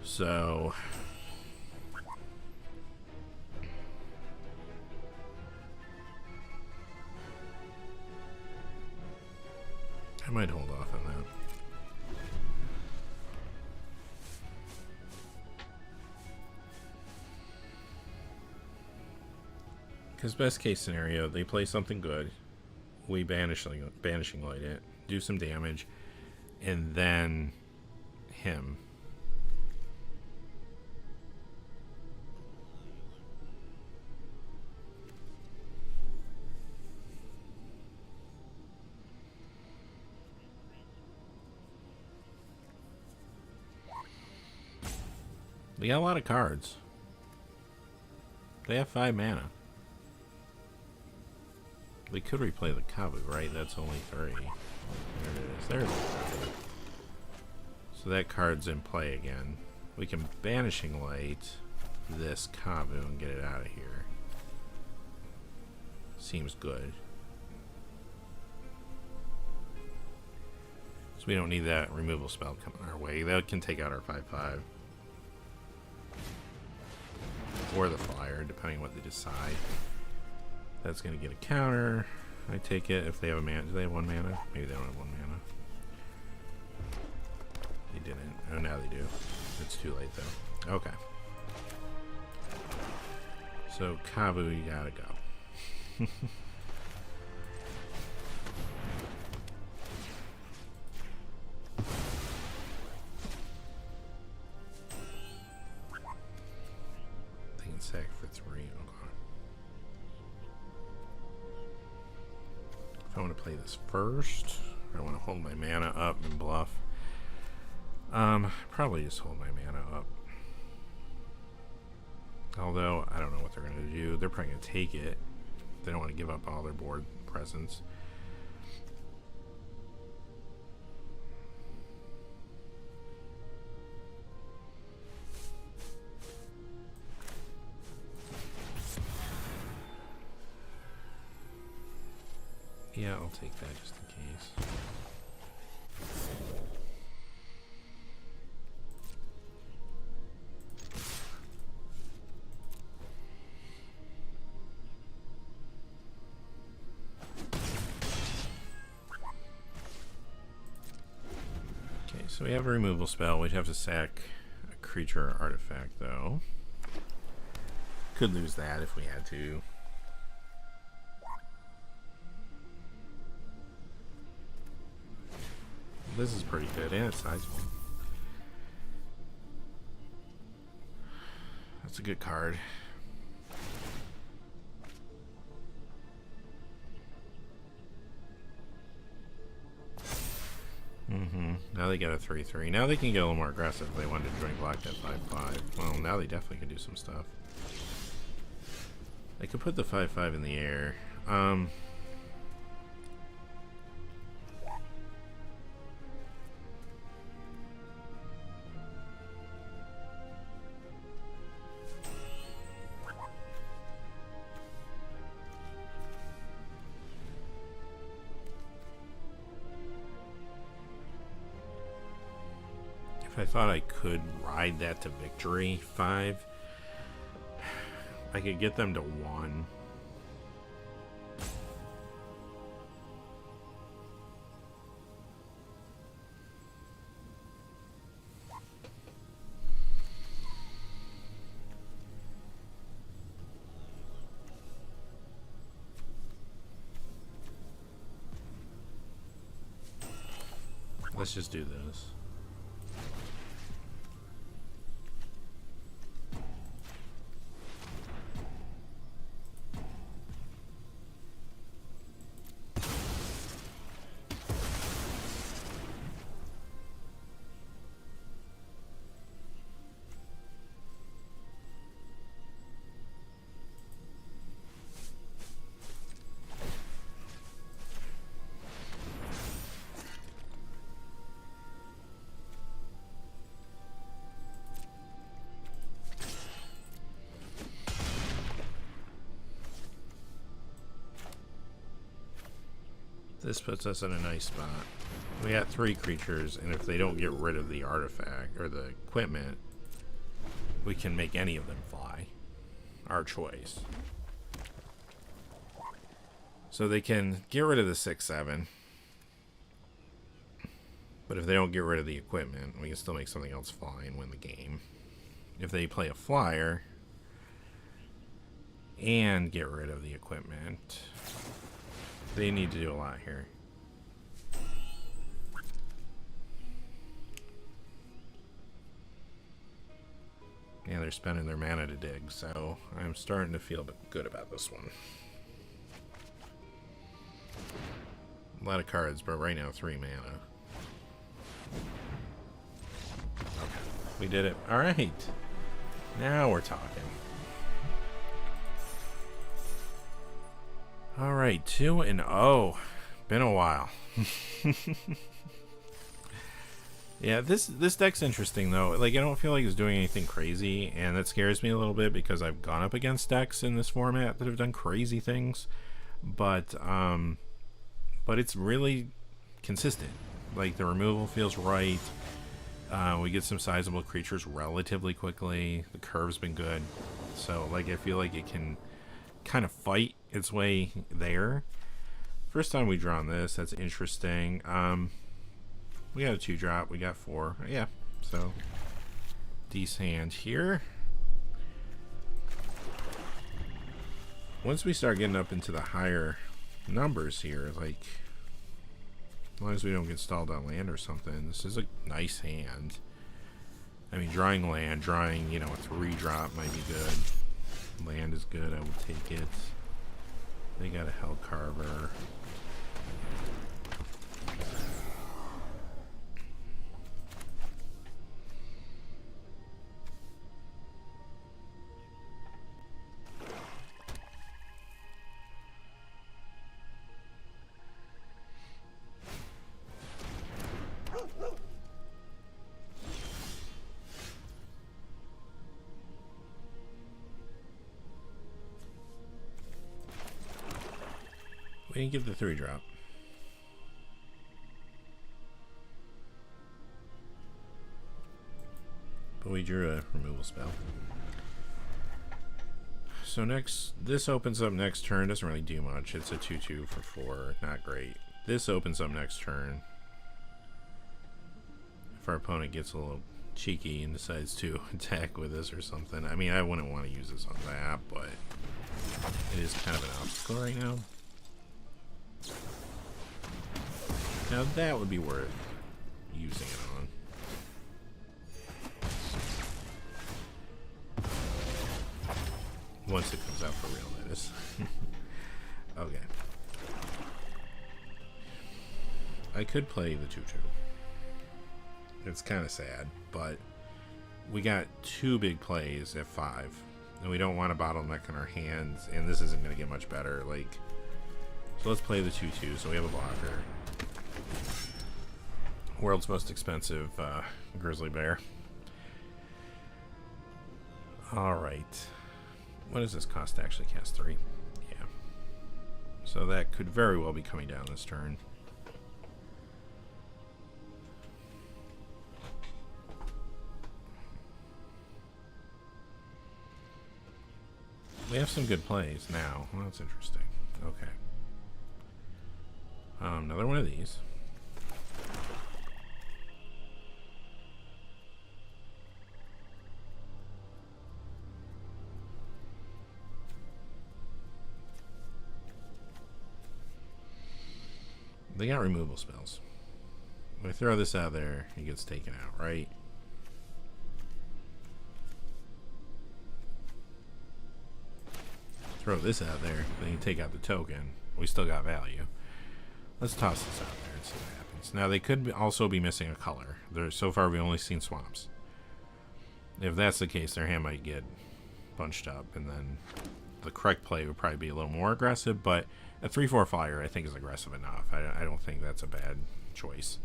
So I might hold off on that. Because best case scenario, they play something good, we banishing light it, do some damage, and then him. They got a lot of cards. They have 5 mana. We could replay the Kavu, right? That's only 3. There it is. There's the Kavu. So that card's in play again. We can Banishing Light this Kavu and get it out of here. Seems good. So we don't need that removal spell coming our way. That can take out our 5/5. Or the flyer, depending on what they decide. That's going to get a counter. I take it if they have a mana. Do they have 1 mana? Maybe they don't have 1 mana. They didn't. Oh, now they do. It's too late, though. Okay. So, Kavu, you gotta go. They can sack for 3. Okay. If I want to play this first, or I want to hold my mana up and bluff. Probably just hold my mana up. Although, I don't know what they're going to do. They're probably going to take it. They don't want to give up all their board presence. Yeah, I'll take that just in case. Okay, so we have a removal spell. We'd have to sack a creature or artifact, though. Could lose that if we had to. This is pretty good, and it's sizable. That's a good card. Now they got a 3-3. Now they can get a little more aggressive if they wanted to join block that 5-5. Well, now they definitely can do some stuff. They could put the 5-5 in the air. If I thought I could ride that to victory 5, I could get them to 1. Let's just do this. This puts us in a nice spot. We got 3 creatures, and if they don't get rid of the artifact or the equipment, we can make any of them fly. Our choice. So they can get rid of the 6-7. But if they don't get rid of the equipment, we can still make something else fly and win the game. If they play a flyer and get rid of the equipment, they need to do a lot here. Yeah, they're spending their mana to dig, so I'm starting to feel good about this one. A lot of cards, but right now 3 mana. Okay, we did it. All right, now we're talking. All right, 2-0. Been a while. Yeah, this deck's interesting though. Like, I don't feel like it's doing anything crazy, and that scares me a little bit because I've gone up against decks in this format that have done crazy things, but it's really consistent. Like, the removal feels right. We get some sizable creatures relatively quickly. The curve's been good, so like I feel like it can kind of fight its way there. First time we drawn this, that's interesting. We got a 2-drop, we got 4. Yeah, so decent hand here. Once we start getting up into the higher numbers here, like, as long as we don't get stalled on land or something, this is a nice hand. I mean, drawing land, drawing, you know, a 3-drop might be good. Land is good, I will take it. They got a Hell Carver. We didn't get the 3-drop. But we drew a removal spell. So next, this opens up next turn. Doesn't really do much. It's a 2/2 for 4. Not great. This opens up next turn. If our opponent gets a little cheeky and decides to attack with us or something. I mean, I wouldn't want to use this on that, but it is kind of an obstacle right now. Now that would be worth using it on. Once it comes out for real, that is. Okay. I could play the 2/2. It's kind of sad, but we got 2 big plays at 5, and we don't want a bottleneck in our hands, and this isn't going to get much better. Like, so let's play the 2/2, so we have a blocker. World's most expensive grizzly bear. Alright. What does this cost to actually cast 3? Yeah. So that could very well be coming down this turn. We have some good plays now. Well, that's interesting. Okay. Another one of these. They got removal spells. When I throw this out there, he gets taken out, right? Throw this out there, then you take out the token. We still got value. Let's toss this out there and see what happens. Now, they could also be missing a color. So far, we've only seen swamps. If that's the case, their hand might get bunched up, and then the correct play would probably be a little more aggressive, but a 3/4 flyer, I think, is aggressive enough. I don't think that's a bad choice.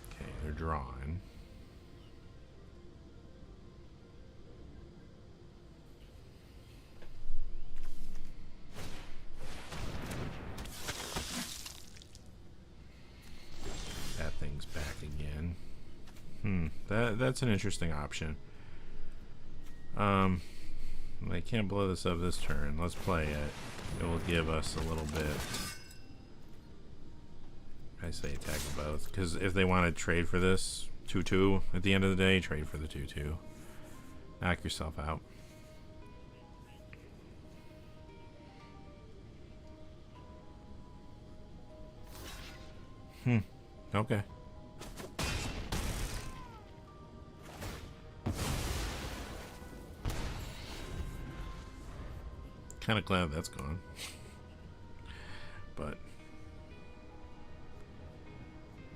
Okay, they're drawing. That thing's back again. That's an interesting option. They can't blow this up this turn. Let's play it. It will give us a little bit. I say attack both, because if they want to trade for this 2/2 at the end of the day, trade for the 2/2. Knock yourself out. Okay. Kind of glad that's gone. But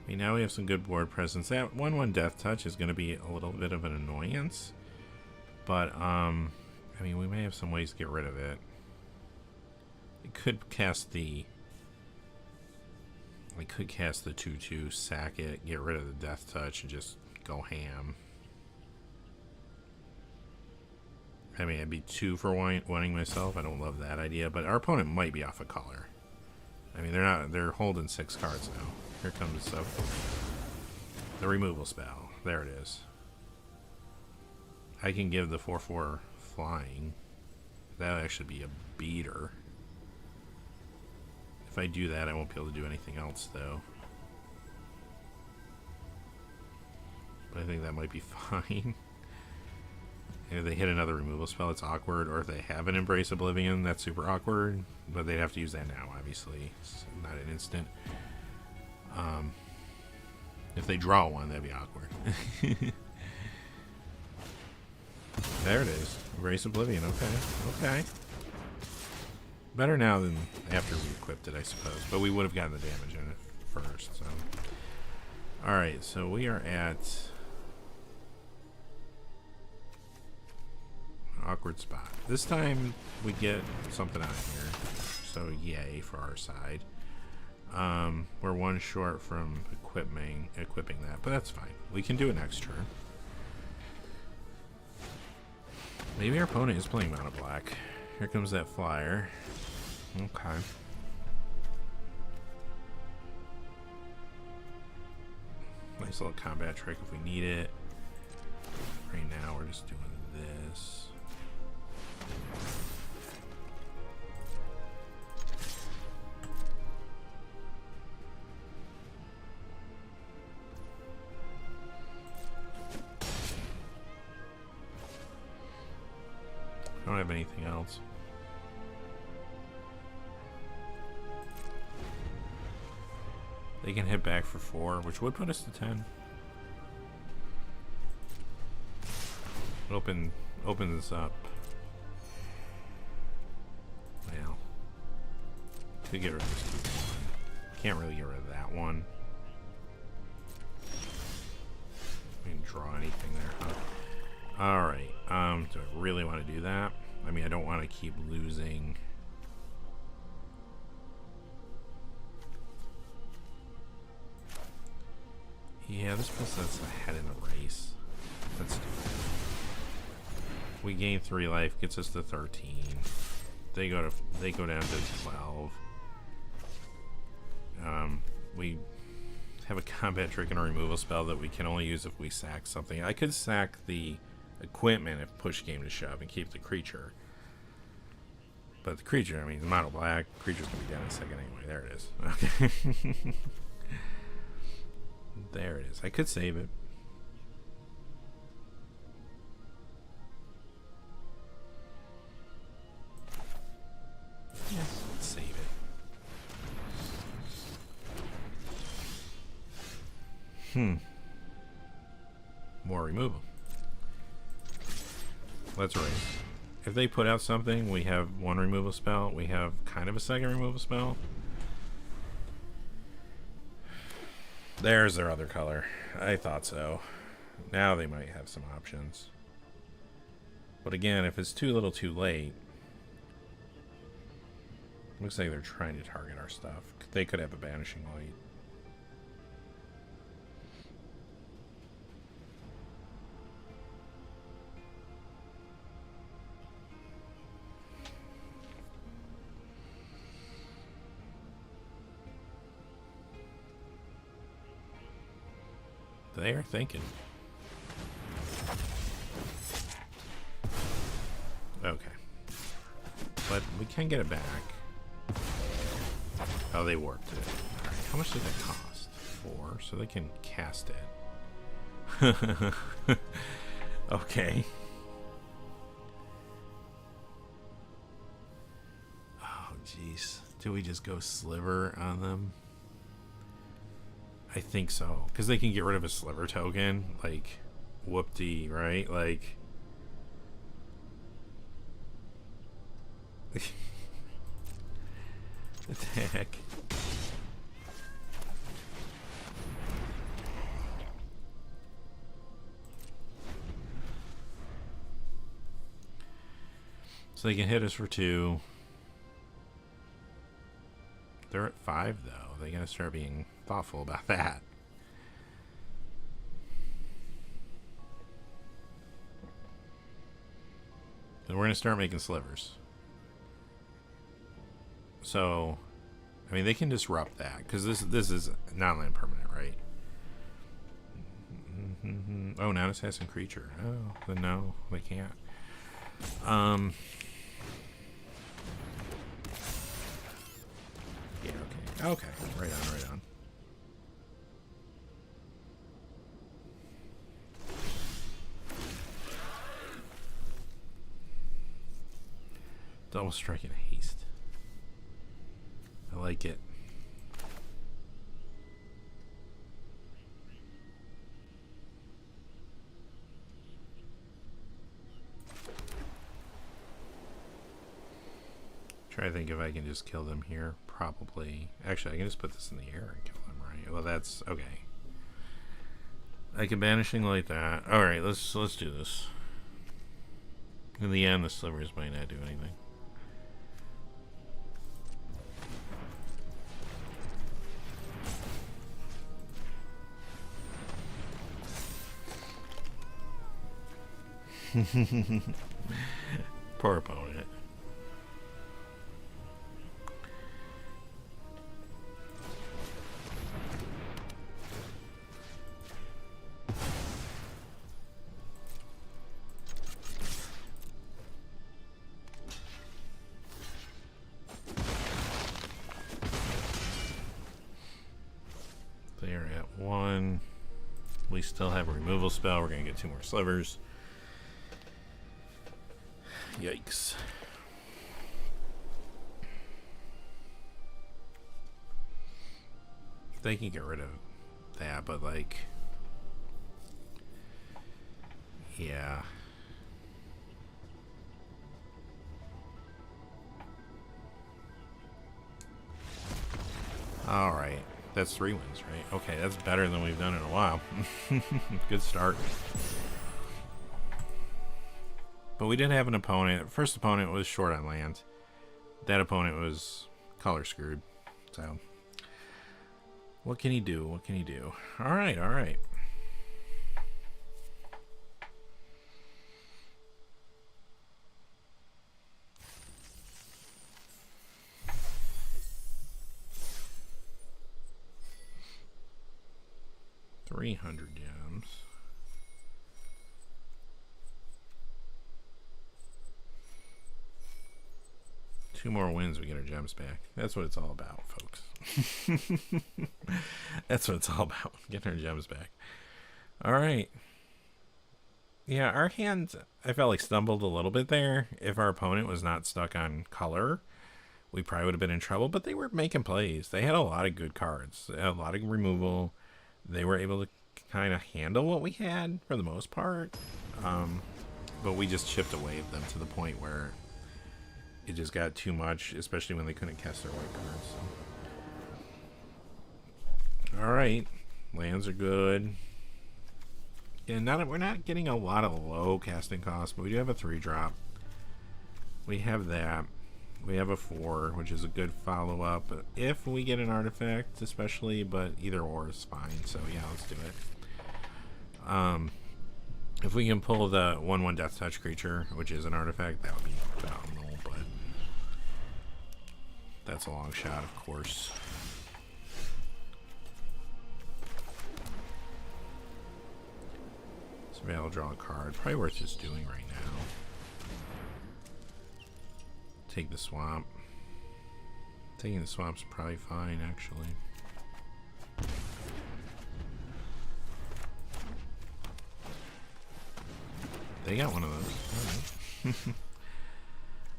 I mean, now we have some good board presence. That 1/1 Death Touch is going to be a little bit of an annoyance, but I mean, we may have some ways to get rid of it. I could cast the 2/2, sack it, get rid of the Death Touch, and just go ham. I mean, I'd be 2 for winning myself. I don't love that idea, but our opponent might be off a color. I mean, they're holding 6 cards now. Here comes the removal spell. There it is. I can give the 4/4 flying. That'll actually be a beater. If I do that, I won't be able to do anything else, though. But I think that might be fine. If they hit another removal spell, it's awkward. Or if they have an Embrace Oblivion, that's super awkward. But they'd have to use that now, obviously. It's not an instant. If they draw one, that'd be awkward. There it is. Embrace Oblivion. Okay. Better now than after we equipped it, I suppose. But we would have gotten the damage in it first. So, alright, so we are at an awkward spot. This time we get something out of here. So yay for our side. We're 1 short from equipping that, but that's fine. We can do it next turn. Maybe our opponent is playing Mono Black. Here comes that flyer. Okay. Nice little combat trick if we need it. Right now we're just doing this. I don't have anything else. They can hit back for 4, which would put us to 10. Open this up. Well, Could get rid of this 2-1. Can't really get rid of that one. We didn't draw anything there, huh? Alright, do I really want to do that? I mean, I don't want to keep losing. Yeah, this puts us ahead in the race. Let's do it. We gain 3 life, gets us to 13. They go down to 12. We have a combat trick and a removal spell that we can only use if we sack something. I could sack the equipment if push came to shove and keep the creature. But the creature, I mean, the mono black creature's gonna be dead in a second anyway. There it is. Okay. There it is. I could save it. Yes, let's save it. More removal. Let's raise. If they put out something, we have 1 removal spell. We have kind of a second removal spell. There's their other color. I thought so. Now they might have some options. But again, if it's too little too late, looks like they're trying to target our stuff. They could have a Banishing Light. They are thinking. Okay. But we can get it back. Oh, they warped it. Alright, how much did that cost? 4, so they can cast it. Okay. Oh, jeez. Do we just go Sliver on them? I think so, because they can get rid of a Sliver token, like, whoop-dee, right? Like, attack. So they can hit us for 2. They're at 5, though. They gotta start being thoughtful about that. Then we're gonna start making slivers. So, I mean, they can disrupt that because this is non-land permanent, right? Oh, non-assassin creature. Oh, then no, they can't. Yeah, okay. Okay, right on, right on. Double strike and haste. I like it. Try to think if I can just kill them here. Probably. Actually, I can just put this in the air and kill them, right? Well, that's okay. I can banishing like that. All right, let's do this. In the end, the slivers might not do anything. Poor opponent. They are at 1. We still have a removal spell. We're going to get 2 more slivers. Yikes. They can get rid of that, but like, yeah. That's 3 wins, right? Okay, that's better than we've done in a while. Good start. But we did have an opponent. First opponent was short on land. That opponent was color screwed. So, what can he do? What can he do? All right, all right. $300 gems. Two more wins, we get our gems back. That's what it's all about, folks. That's what it's all about. Getting our gems back. All right. Yeah, our hand, I felt like stumbled a little bit there. If our opponent was not stuck on color, we probably would have been in trouble. But they were making plays. They had a lot of good cards. They had a lot of removal. They were able to kind of handle what we had for the most part. But we just chipped away at them to the point where it just got too much, especially when they couldn't cast their white cards. So. All right. Lands are good. And we're not getting a lot of low casting costs, but we do have a 3-drop. We have that. We have a 4, which is a good follow-up if we get an artifact, especially, but either or is fine. So yeah, let's do it. If we can pull the 1/1 Death Touch creature, which is an artifact, that would be phenomenal, but that's a long shot, of course. So maybe I'll draw a card. Probably worth just doing right now. Take the swamp. Taking the swamp's probably fine, actually. They got one of those. Right.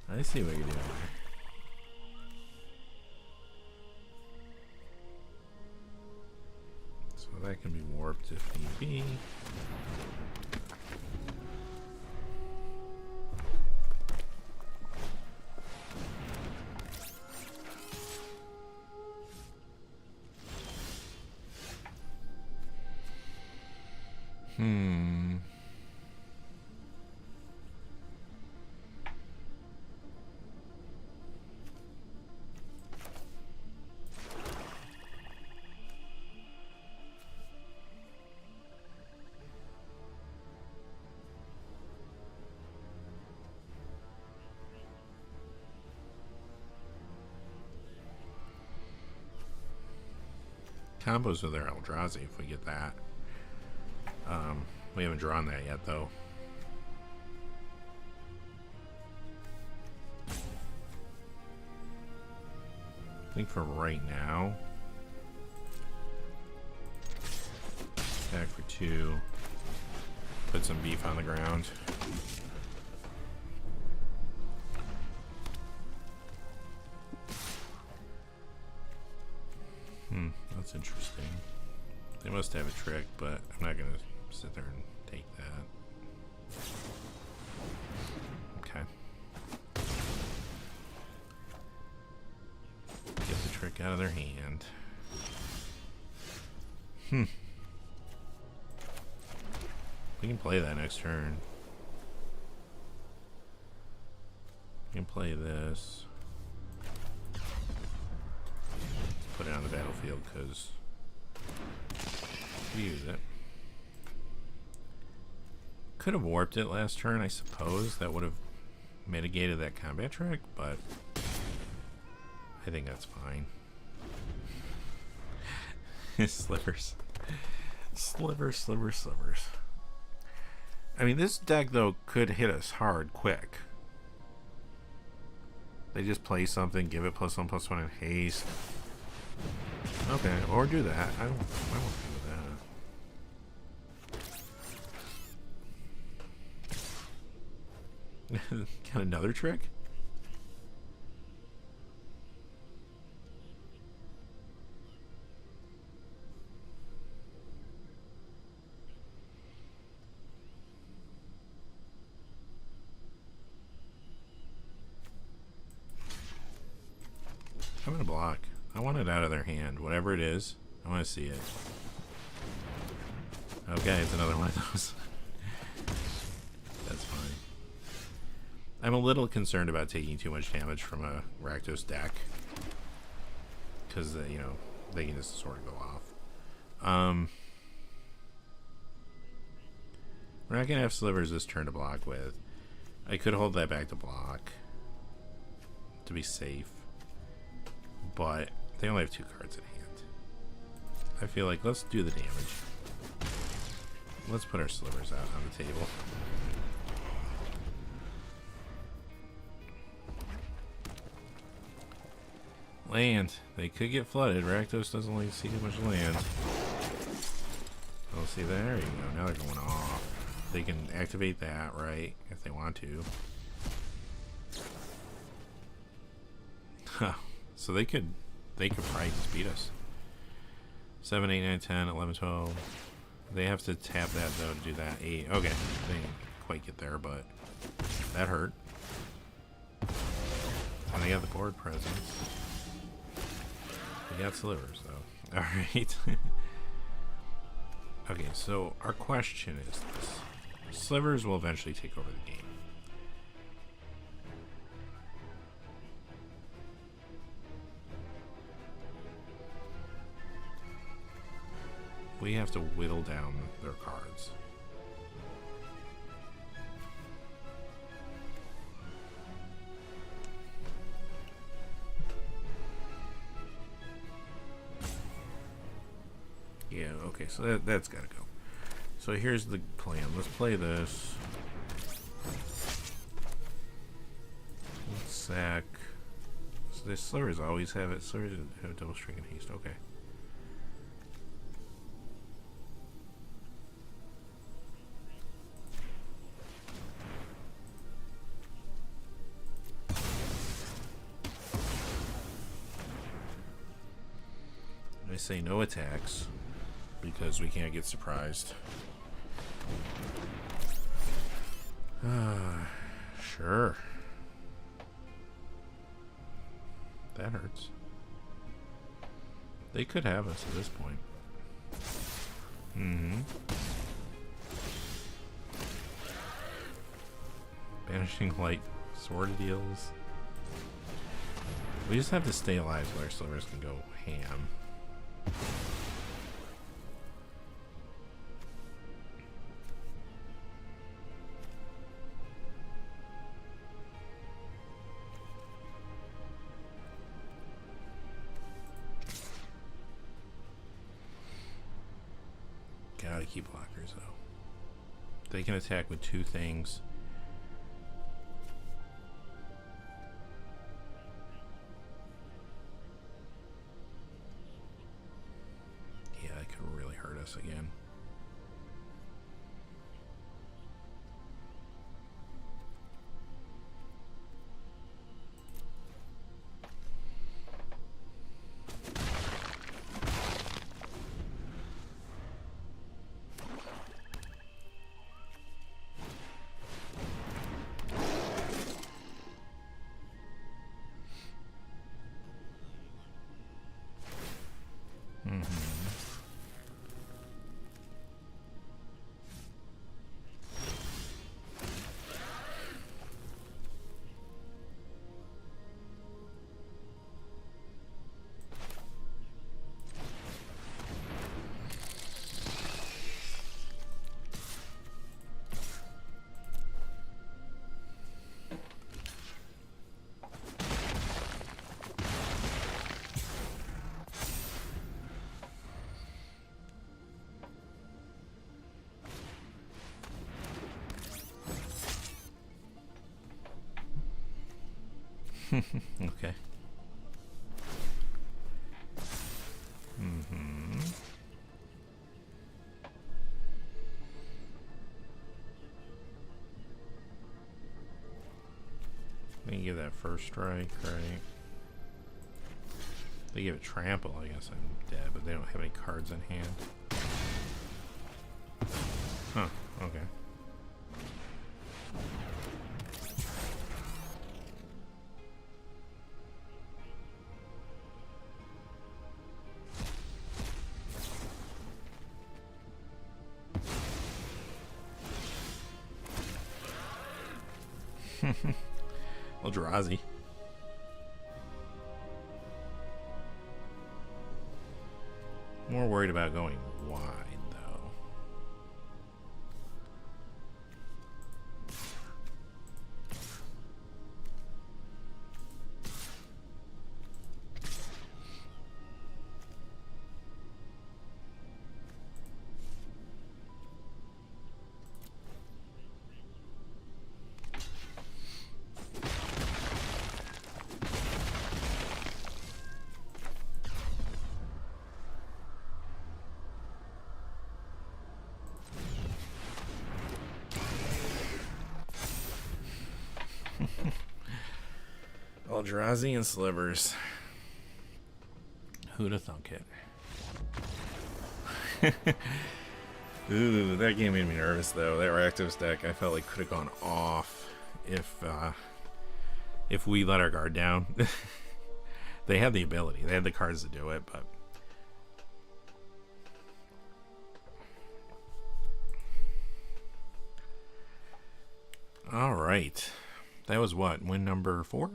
I see what you're doing there. So that can be warped if need be. Combos with our Eldrazi if we get that. We haven't drawn that yet, though. I think for right now, back for 2. Put some beef on the ground. That's interesting. They must have a trick, but I'm not gonna sit there and take that. Okay. Get the trick out of their hand. We can play that next turn. We can play this. Put it on the battlefield because we use it. Could have warped it last turn, I suppose. That would have mitigated that combat trick, but I think that's fine. Slivers. Slivers, slivers, slivers. I mean, this deck, though, could hit us hard quick. They just play something, give it +1/+1 in haste. Okay, or do that. I won't do that. Got another trick? I'm gonna block. I want it out of their hand, whatever it is. I want to see it. Okay, it's another one of those. That's fine. I'm a little concerned about taking too much damage from a Rakdos deck. Because, you know, they can just sort of go off. We're not going to have slivers this turn to block with. I could hold that back to block. To be safe. But they only have 2 cards in hand. I feel like let's do the damage. Let's put our slivers out on the table. Land. They could get flooded. Rakdos doesn't like to see too much land. Oh, see, there you go. Now they're going off. They can activate that, right? If they want to. Huh. So they could probably just beat us. 7, 8, 9, 10, 11, 12. They have to tap that though to do that. 8. Okay. They didn't quite get there, but that hurt. And they got the board presence. We got slivers though. Alright. Okay, so our question is this. Slivers will eventually take over the game. We have to whittle down their cards. Yeah, okay, so that's gotta go. So here's the plan. Let's play this. Let's sack. So the slivers always have it. Slivers have double string and haste. Okay. I say no attacks because we can't get surprised. Sure. That hurts. They could have us at this point. Banishing light sword deals. We just have to stay alive so our slivers can go ham. Gotta keep blockers though. They can attack with 2 things. Yeah, that could really hurt us again. Okay. They give that first strike, right? They give it trample, I guess I'm dead, but they don't have any cards in hand. Huh, okay. Eldrazi. More worried about going wide, though. Eldrazi and slivers. Who'd have thunk it? Ooh, that game made me nervous though. That Rakdos deck I felt like could have gone off if we let our guard down. They had the ability. They had the cards to do it, but all right. That was what? Win number 4?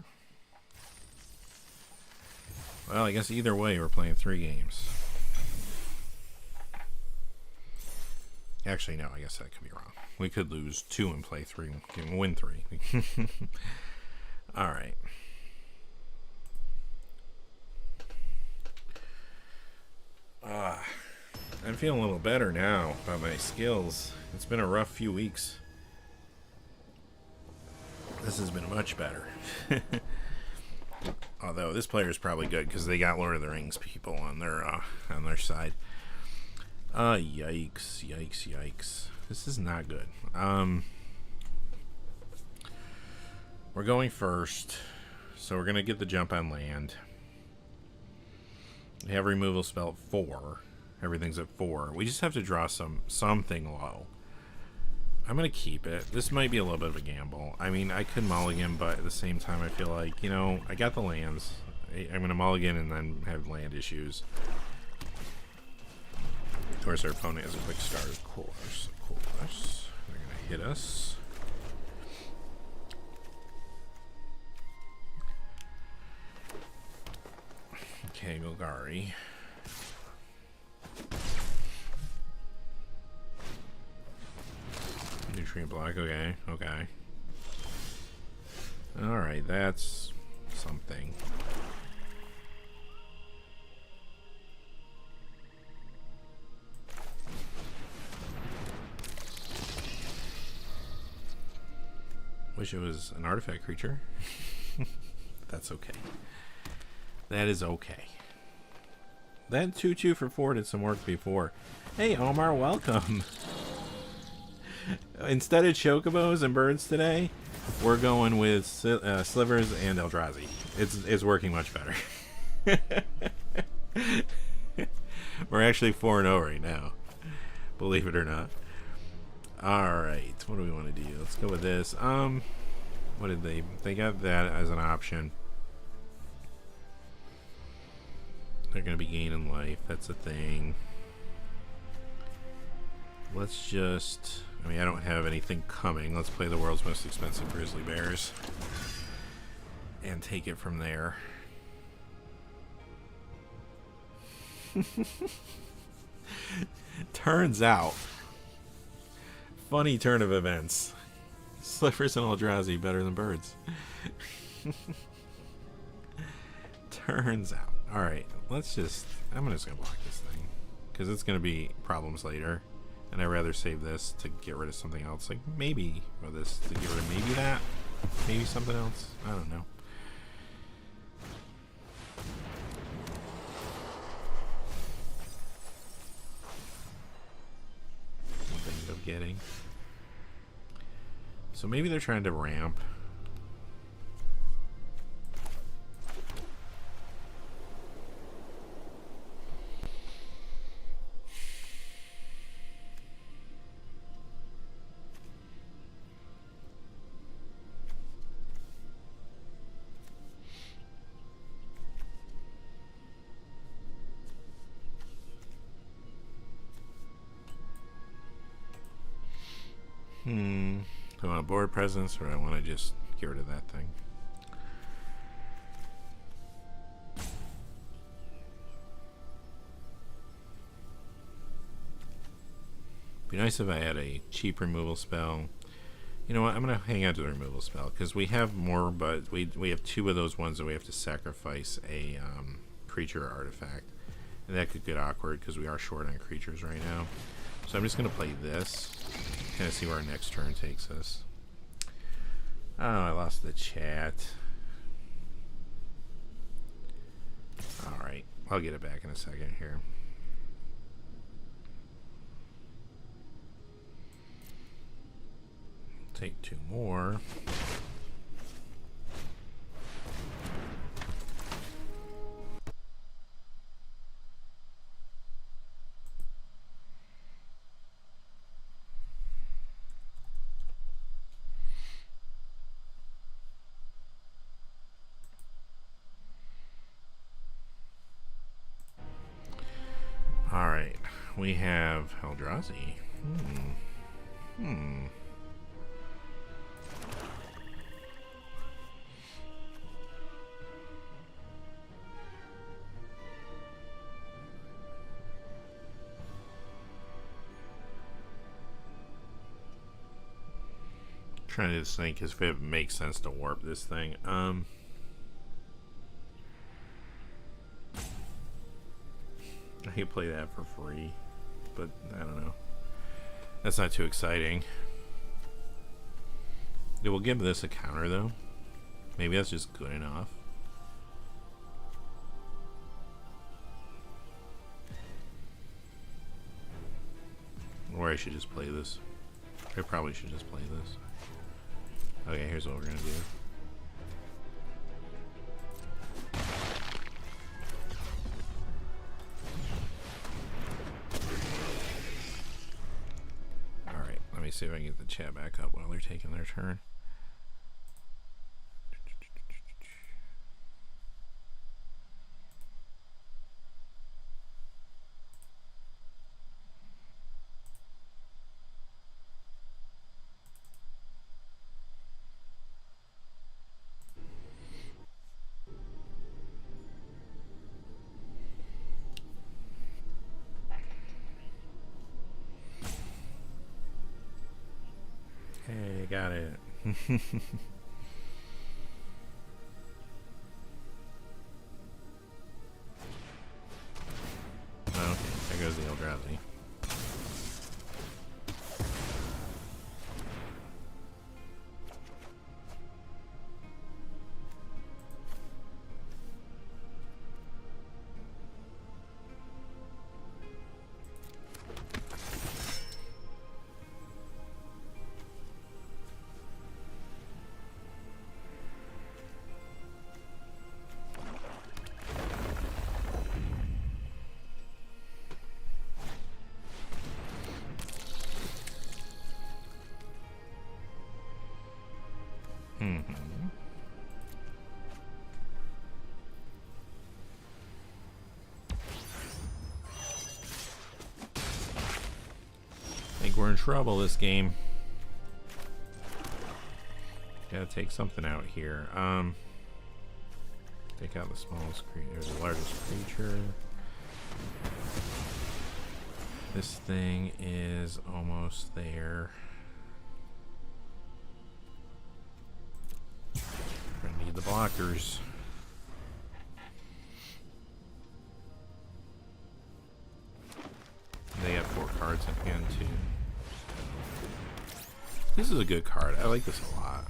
Well, I guess either way, we're playing 3 games. Actually, no, I guess that could be wrong. We could lose 2 and play 3, win 3. All right. I'm feeling a little better now about my skills. It's been a rough few weeks. This has been much better. Although this player is probably good because they got Lord of the Rings people on their side. Yikes, yikes, yikes. This is not good. We're going first, so we're gonna get the jump on land. We have removal spell at 4. Everything's at 4. We just have to draw something low. I'm going to keep it. This might be a little bit of a gamble. I mean, I could mulligan, but at the same time, I feel like, you know, I got the lands. I'm going to mulligan and then have land issues. Of course, our opponent has a quick start, of course. Of course. They're going to hit us. Okay, Golgari. Nutrient block, okay, okay. Alright, that's something. Wish it was an artifact creature. That's okay. That is okay. That 2/2 for 4 did some work before. Hey Omar, welcome. Instead of chocobos and birds today, we're going with slivers and Eldrazi. It's working much better. We're actually 4-0 right now, believe it or not. All right, what do we want to do? Let's go with this. What did they got that as an option? They're gonna be gaining life. That's a thing. Let's just, I mean, I don't have anything coming. Let's play the world's most expensive grizzly bears and take it from there. Turns out, funny turn of events. Slivers and Eldrazi better than birds. Turns out. Alright, let's just, I'm just gonna block this thing because it's gonna be problems later. And I'd rather save this to get rid of something else. Like maybe, or this to get rid of maybe that. Maybe something else. I don't know. What they end up getting. So maybe they're trying to ramp. Do I want board presence or I want to just get rid of that thing. Be nice if I had a cheap removal spell. You know what? I'm going to hang out to the removal spell because we have more, but we have 2 of those ones that we have to sacrifice a creature artifact. And that could get awkward because we are short on creatures right now. So I'm just going to play this. Kind of see where our next turn takes us. Oh, I lost the chat. Alright. I'll get it back in a second here. Take 2 more. All right, we have Eldrazi. Trying to think if it makes sense to warp this thing. I could play that for free, but I don't know. That's not too exciting. It will give this a counter though. Maybe that's just good enough. Or I should just play this. I probably should just play this. Okay, here's what we're gonna do. Alright, let me see if I can get the chat back up while they're taking their turn. Hey, got it. Okay, there goes the Eldrazi. Think we're in trouble this game. Gotta take something out here. Take out the smallest creature, or the largest creature. This thing is almost there. Gonna need the blockers. They have 4 cards in hand too. This is a good card. I like this a lot.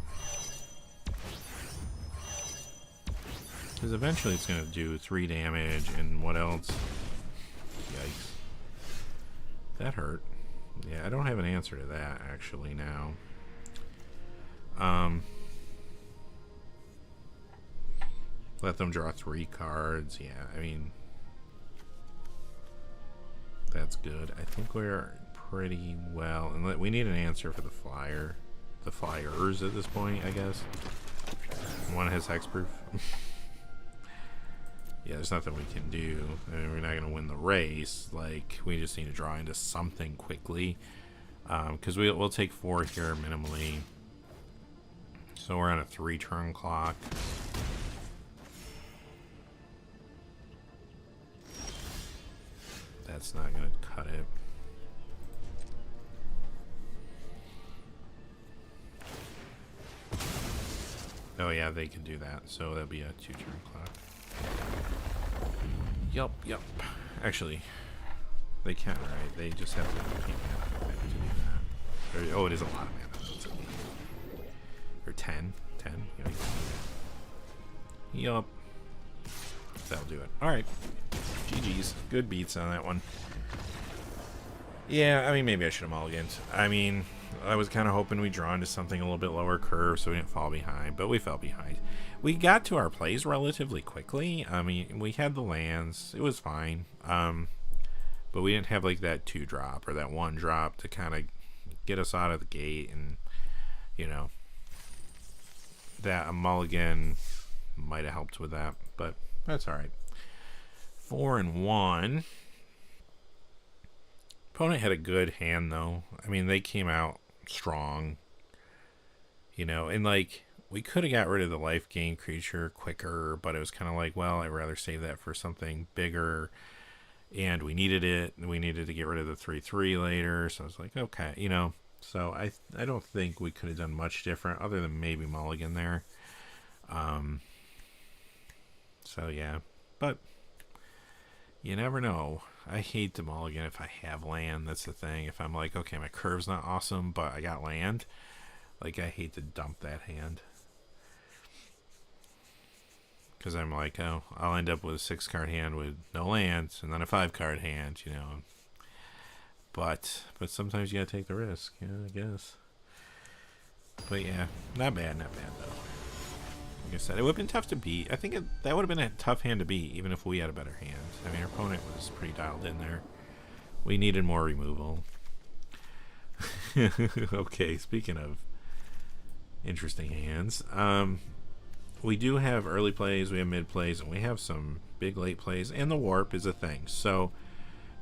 Because eventually it's going to do 3 damage and what else? Yikes. That hurt. Yeah, I don't have an answer to that actually now. Let them draw 3 cards. Yeah, I mean, that's good. I think we're pretty well, and we need an answer for the flyer, the flyers at this point, I guess. One has hexproof. Yeah, there's nothing we can do. I mean, we're not going to win the race. Like, we just need to draw into something quickly, because we'll take 4 here minimally. So we're on a 3-turn clock. That's not going to cut it. Oh yeah, they can do that. So that'll be a 2-turn clock. Yup. Actually, they can, right? They just have to do that. Oh, it is a lot of mana. Or 10. 10. Yup. That'll do it. Alright. GG's. Good beats on that one. Yeah, I mean, maybe I should have mulliganed. I mean, I was kind of hoping we'd draw into something a little bit lower curve so we didn't fall behind, but we fell behind. We got to our plays relatively quickly. I mean, we had the lands. It was fine. But we didn't have like that 2-drop or that 1-drop to kind of get us out of the gate, and, you know, that a mulligan might have helped with that, but that's all right. 4-1. Opponent had a good hand, though. I mean, they came out strong, you know, and like we could have got rid of the life gain creature quicker, but it was kind of like, well, I'd rather save that for something bigger, and we needed it. We needed to get rid of the 3/3 later, so I was like, okay, you know. So I don't think we could have done much different other than maybe mulligan there. So yeah, but you never know. I hate to mulligan if I have land. That's the thing. If I'm like, okay, my curve's not awesome, but I got land, like I hate to dump that hand. Because I'm like, oh, I'll end up with a 6-card hand with no lands, and then a 5-card hand, you know. But sometimes you gotta take the risk, yeah, I guess. But yeah, not bad though. Like I said, it would have been tough to beat. I think that would have been a tough hand to beat, even if we had a better hand. I mean, our opponent was pretty dialed in there. We needed more removal. Okay, speaking of interesting hands, we do have early plays, we have mid plays, and we have some big late plays, and the warp is a thing. So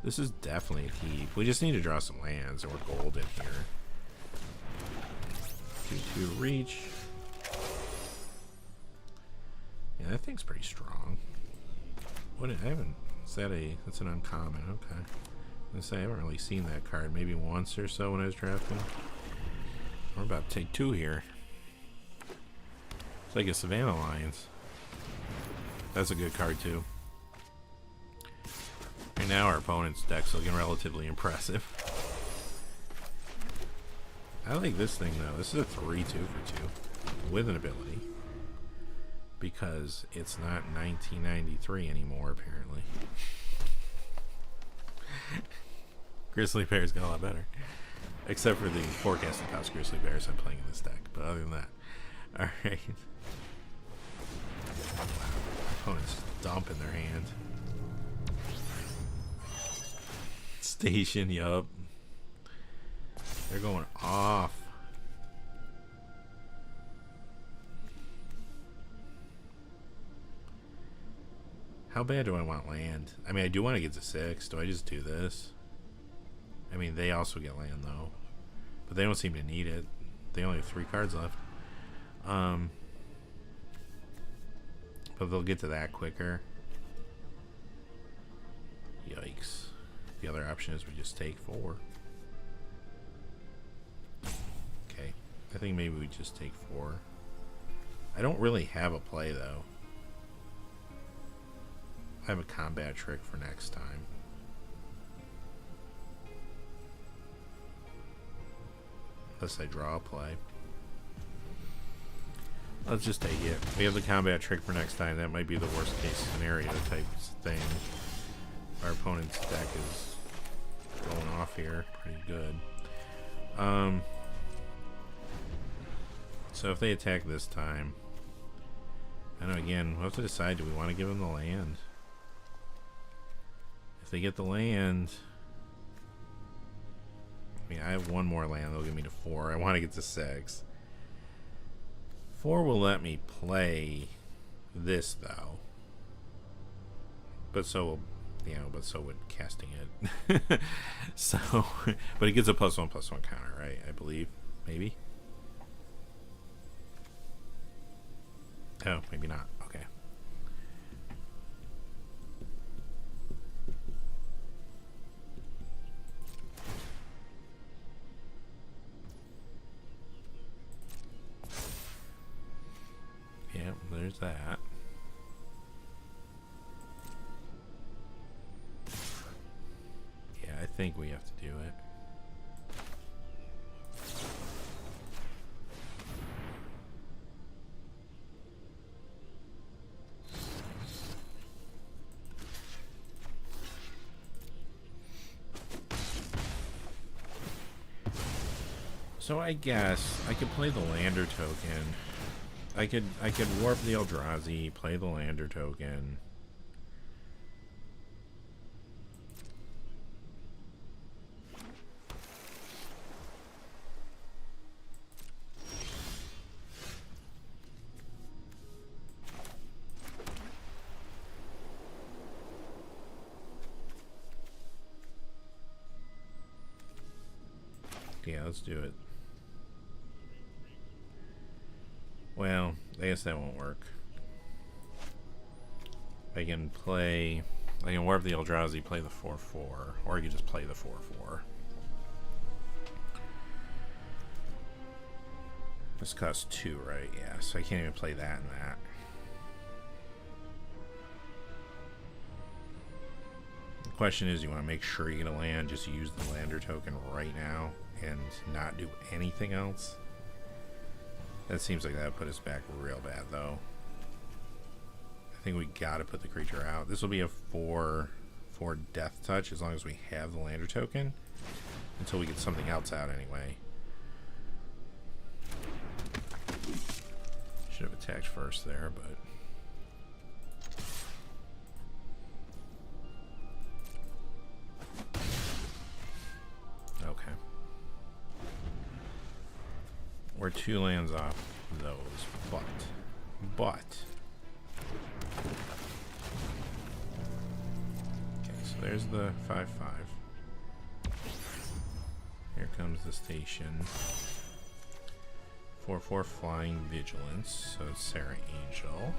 this is definitely a heap. We just need to draw some lands, and we're golden here. 2/2 reach. Yeah, that thing's pretty strong. What? I haven't. That's an uncommon. Okay. I was gonna say I haven't really seen that card. Maybe once or so when I was drafting. We're about to take 2 here. It's like a Savannah Lions. That's a good card too. Right now our opponent's deck's looking relatively impressive. I like this thing though. This is a 3/2 for 2 with an ability. Because it's not 1993 anymore, apparently. Grizzly Bears got a lot better. Except for the forecasted house Grizzly Bears I'm playing in this deck. But other than that. Alright. Wow. Opponents dumping their hand. Station, yup. They're going off. How bad do I want land? I mean, I do want to get to 6. Do I just do this? I mean, they also get land, though. But they don't seem to need it. They only have 3 cards left. But they'll get to that quicker. Yikes. The other option is we just take 4. Okay. I think maybe we just take 4. I don't really have a play, though. I have a combat trick for next time. Unless I draw a play. Let's just take it. We have the combat trick for next time. That might be the worst case scenario type thing. Our opponent's deck is going off here pretty good. So if they attack this time, I know again, we'll have to decide, do we want to give them the land? If they get the land, I mean, I have 1 more land, they'll give me to 4. I want to get to 6. 4 will let me play this, though. But so, you know, but so would casting it. So, but it gets a +1/+1 counter, right? I believe, maybe. Oh, maybe not. Okay. Yeah, there's that. Yeah, I think we have to do it. So I guess I could play the lander token. I could warp the Eldrazi, play the lander token. Yeah, let's do it. Well, I guess that won't work. I can warp the Eldrazi, play the 4/4, or I could just play the 4/4. This costs 2, right? Yeah, so I can't even play that and that. The question is, you want to make sure you get a land, just use the lander token right now and not do anything else? That seems like that would put us back real bad, though. I think we gotta put the creature out. This will be a 4 death touch as long as we have the lander token, until we get something else out anyway. Should have attacked first there, but okay. We're 2 lands off those, but okay, so there's the 5/5. Here comes the station. 4/4 flying vigilance, so it's Sarah Angel.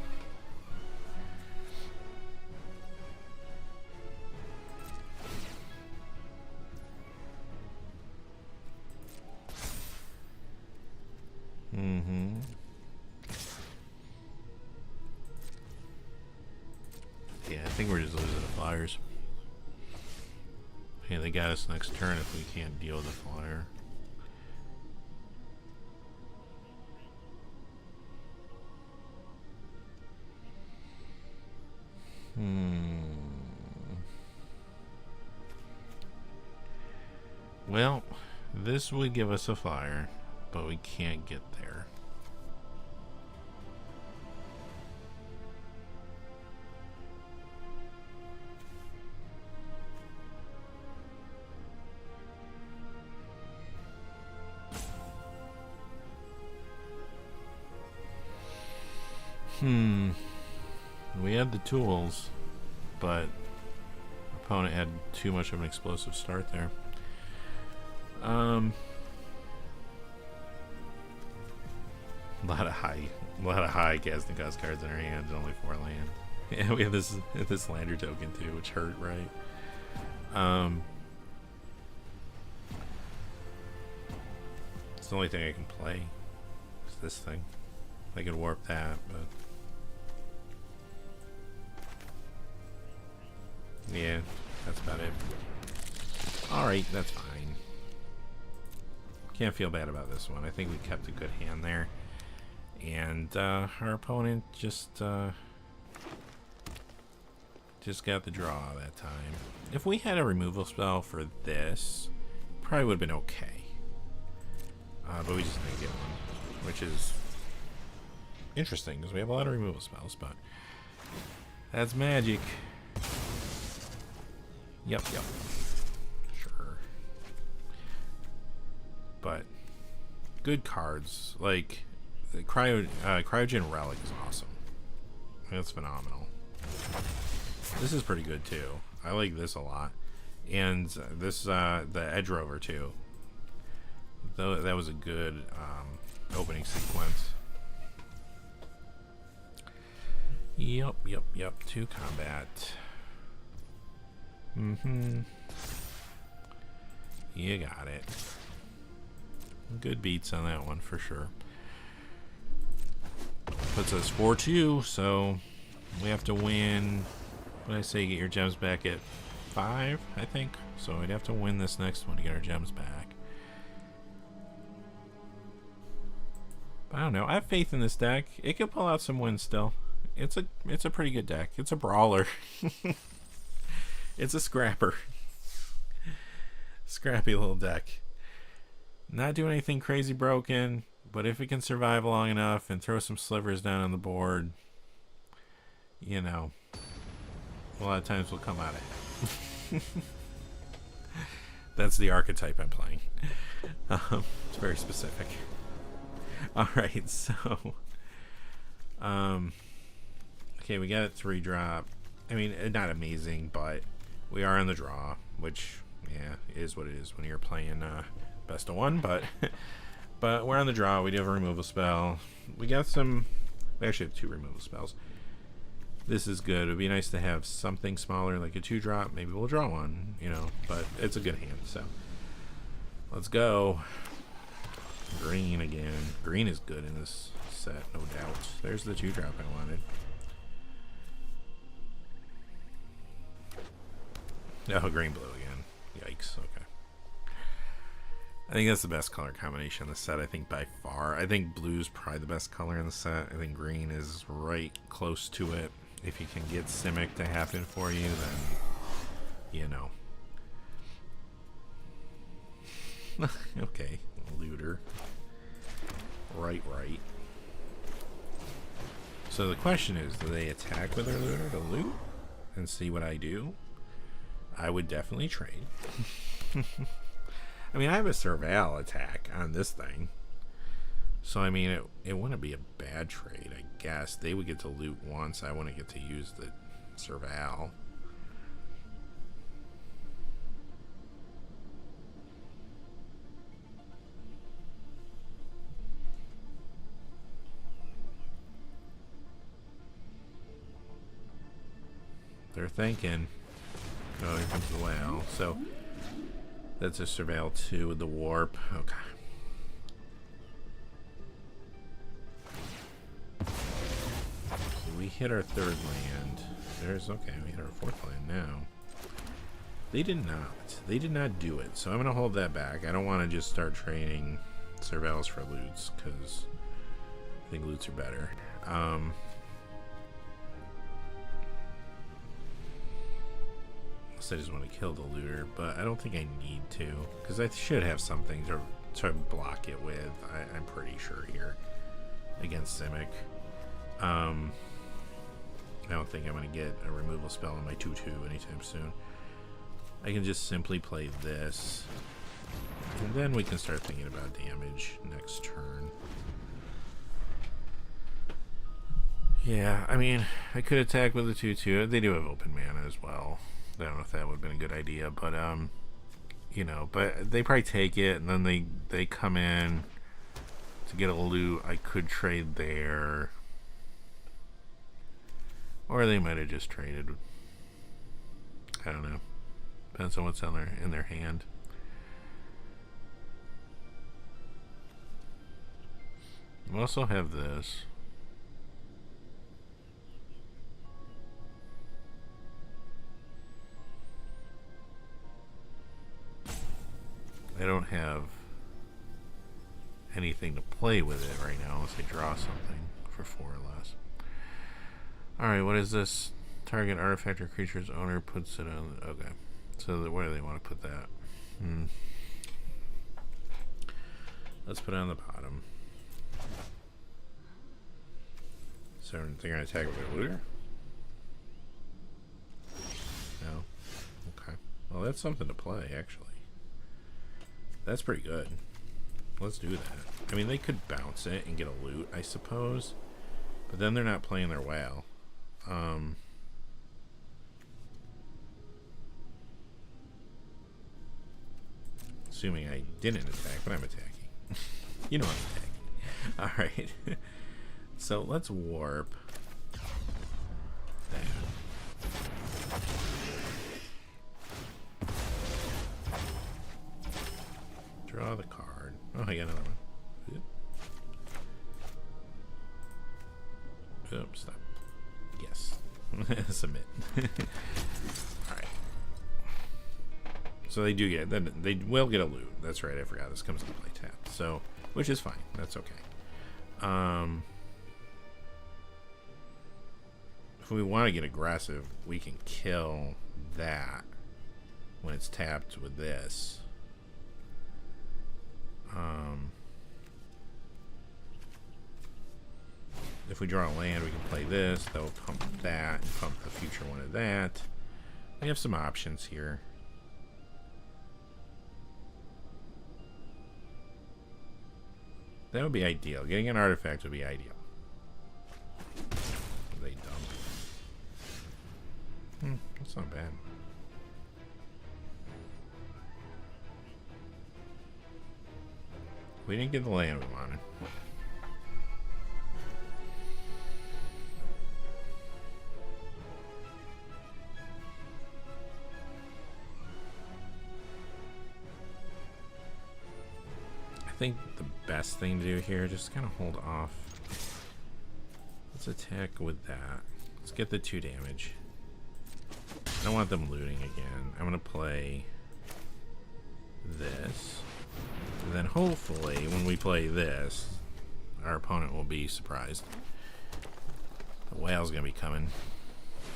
Yeah, I think we're just losing the flyers. Yeah, they got us next turn if we can't deal with the flyer. Well, this would give us a flyer, but we can't get there. We had the tools, but opponent had too much of an explosive start there. A lot of high casting cost cards in our hands, only 4 land. Yeah, we have this lander token too, which hurt, right? It's the only thing I can play. Is this thing. I could warp that, but yeah, that's about it. Alright, that's fine. Can't feel bad about this one. I think we kept a good hand there. And our opponent just got the draw that time. If we had a removal spell for this, probably would have been okay. But we just didn't get one, which is interesting because we have a lot of removal spells, but that's magic. Yep. Sure. But good cards. Like the Cryogen Relic is awesome. That's phenomenal. This is pretty good too. I like this a lot. And this the Edge Rover too. Though that was a good opening sequence. Yep. 2 combat. You got it. Good beats on that one for sure. Puts us 4-2, so we have to win. What did I say? Get your gems back at 5, I think. So we'd have to win this next one to get our gems back. But I don't know. I have faith in this deck. It could pull out some wins still. It's a pretty good deck. It's a brawler. It's a scrapper. Scrappy little deck. Not doing anything crazy broken, but if it can survive long enough and throw some slivers down on the board, you know, a lot of times we'll come out ahead. That's the archetype I'm playing. It's very specific. Alright, so okay, we got a 3-drop. I mean, not amazing, but we are in the draw, which, yeah, is what it is when you're playing best of 1, but but we're on the draw. We do have a removal spell. We actually have 2 removal spells. This is good. It would be nice to have something smaller, like a 2-drop. Maybe we'll draw one, you know, but it's a good hand, so let's go. Green again. Green is good in this set, no doubt. There's the 2-drop I wanted. Oh, green blue again. Yikes. Okay. I think that's the best color combination in the set, I think, by far. I think blue's probably the best color in the set. I think green is right close to it. If you can get Simic to happen for you, then, you know. Okay. Looter. Right. So the question is, do they attack with their looter to loot and see what I do? I would definitely trade. I mean, I have a Surveil attack on this thing, so I mean, it wouldn't be a bad trade, I guess. They would get to loot once. I wouldn't get to use the Surveil. They're thinking. Oh, here comes the whale. So that's a Surveil 2 with the warp. Okay. So we hit our 3rd land. Okay, we hit our 4th land now. They did not. They did not do it. So I'm gonna hold that back. I don't want to just start trading Surveils for loots, because I think loots are better. I just want to kill the looter, but I don't think I need to, because I should have something to block it with. I'm pretty sure here against Simic. I don't think I'm going to get a removal spell on my 2/2 anytime soon. I can just simply play this, and then we can start thinking about damage next turn. Yeah, I mean, I could attack with the 2/2. They do have open mana as well. I don't know if that would have been a good idea, but you know, but they probably take it, and then they come in to get a loot. I could trade there, or they might have just traded. I don't know. Depends on what's in their hand. We also have this. I don't have anything to play with it right now unless I draw something for 4 or less. Alright, what is this? Target artifact or creature's owner puts it on. Okay. So where do they want to put that? Let's put it on the bottom. So they're going to attack with their looter? No? Okay. Well, that's something to play, actually. That's pretty good. Let's do that. I mean, they could bounce it and get a loot, I suppose. But then they're not playing their whale. Assuming I didn't attack, but I'm attacking. You know I'm attacking. Alright. So let's warp. Draw the card. Oh, I got another one. Oops, stop. Yes. Submit. Alright. So they do get, they will get a loot. That's right, I forgot. This comes into play tapped. So, which is fine. That's okay. If we want to get aggressive, we can kill that when it's tapped with this. If we draw a land, we can play this. That will pump that and pump the future one of that. We have some options here. That would be ideal. Getting an artifact would be ideal. They dump. That's not bad. We didn't get the land we wanted. I think the best thing to do here, just kind of hold off. Let's attack with that. Let's get the 2 damage. I don't want them looting again. I'm going to play this. And then hopefully when we play this, our opponent will be surprised. The whale's going to be coming.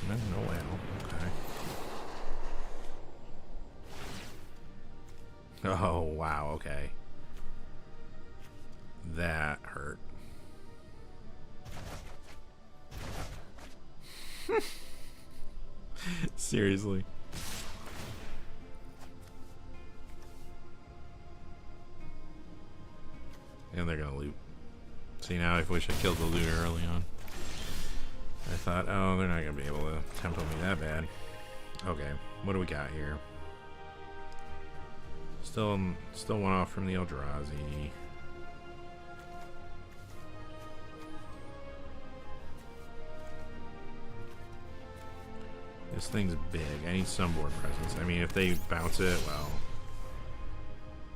No whale. Okay. Oh, wow. Okay. That hurt. Seriously. And they're gonna loot. See, now I wish I killed the looter early on. I thought, oh, they're not gonna be able to tempo me that bad. Okay, what do we got here? Still one off from the Eldrazi. This thing's big. I need some board presence. I mean, if they bounce it, well,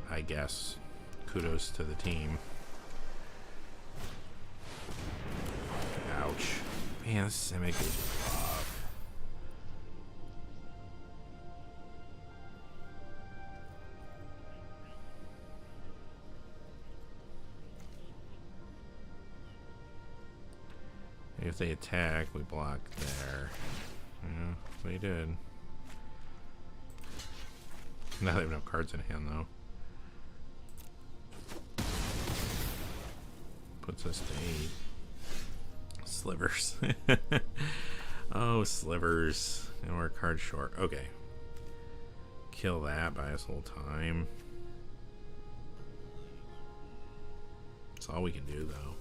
I guess kudos to the team. Ouch. Man, this Simic is rough. If they attack, we block there. Yeah, they did. Now they have no cards in hand, though. Puts us to 8. Slivers. Oh, slivers. And we're a card short. Okay. Kill that, buy us a little time. That's all we can do, though.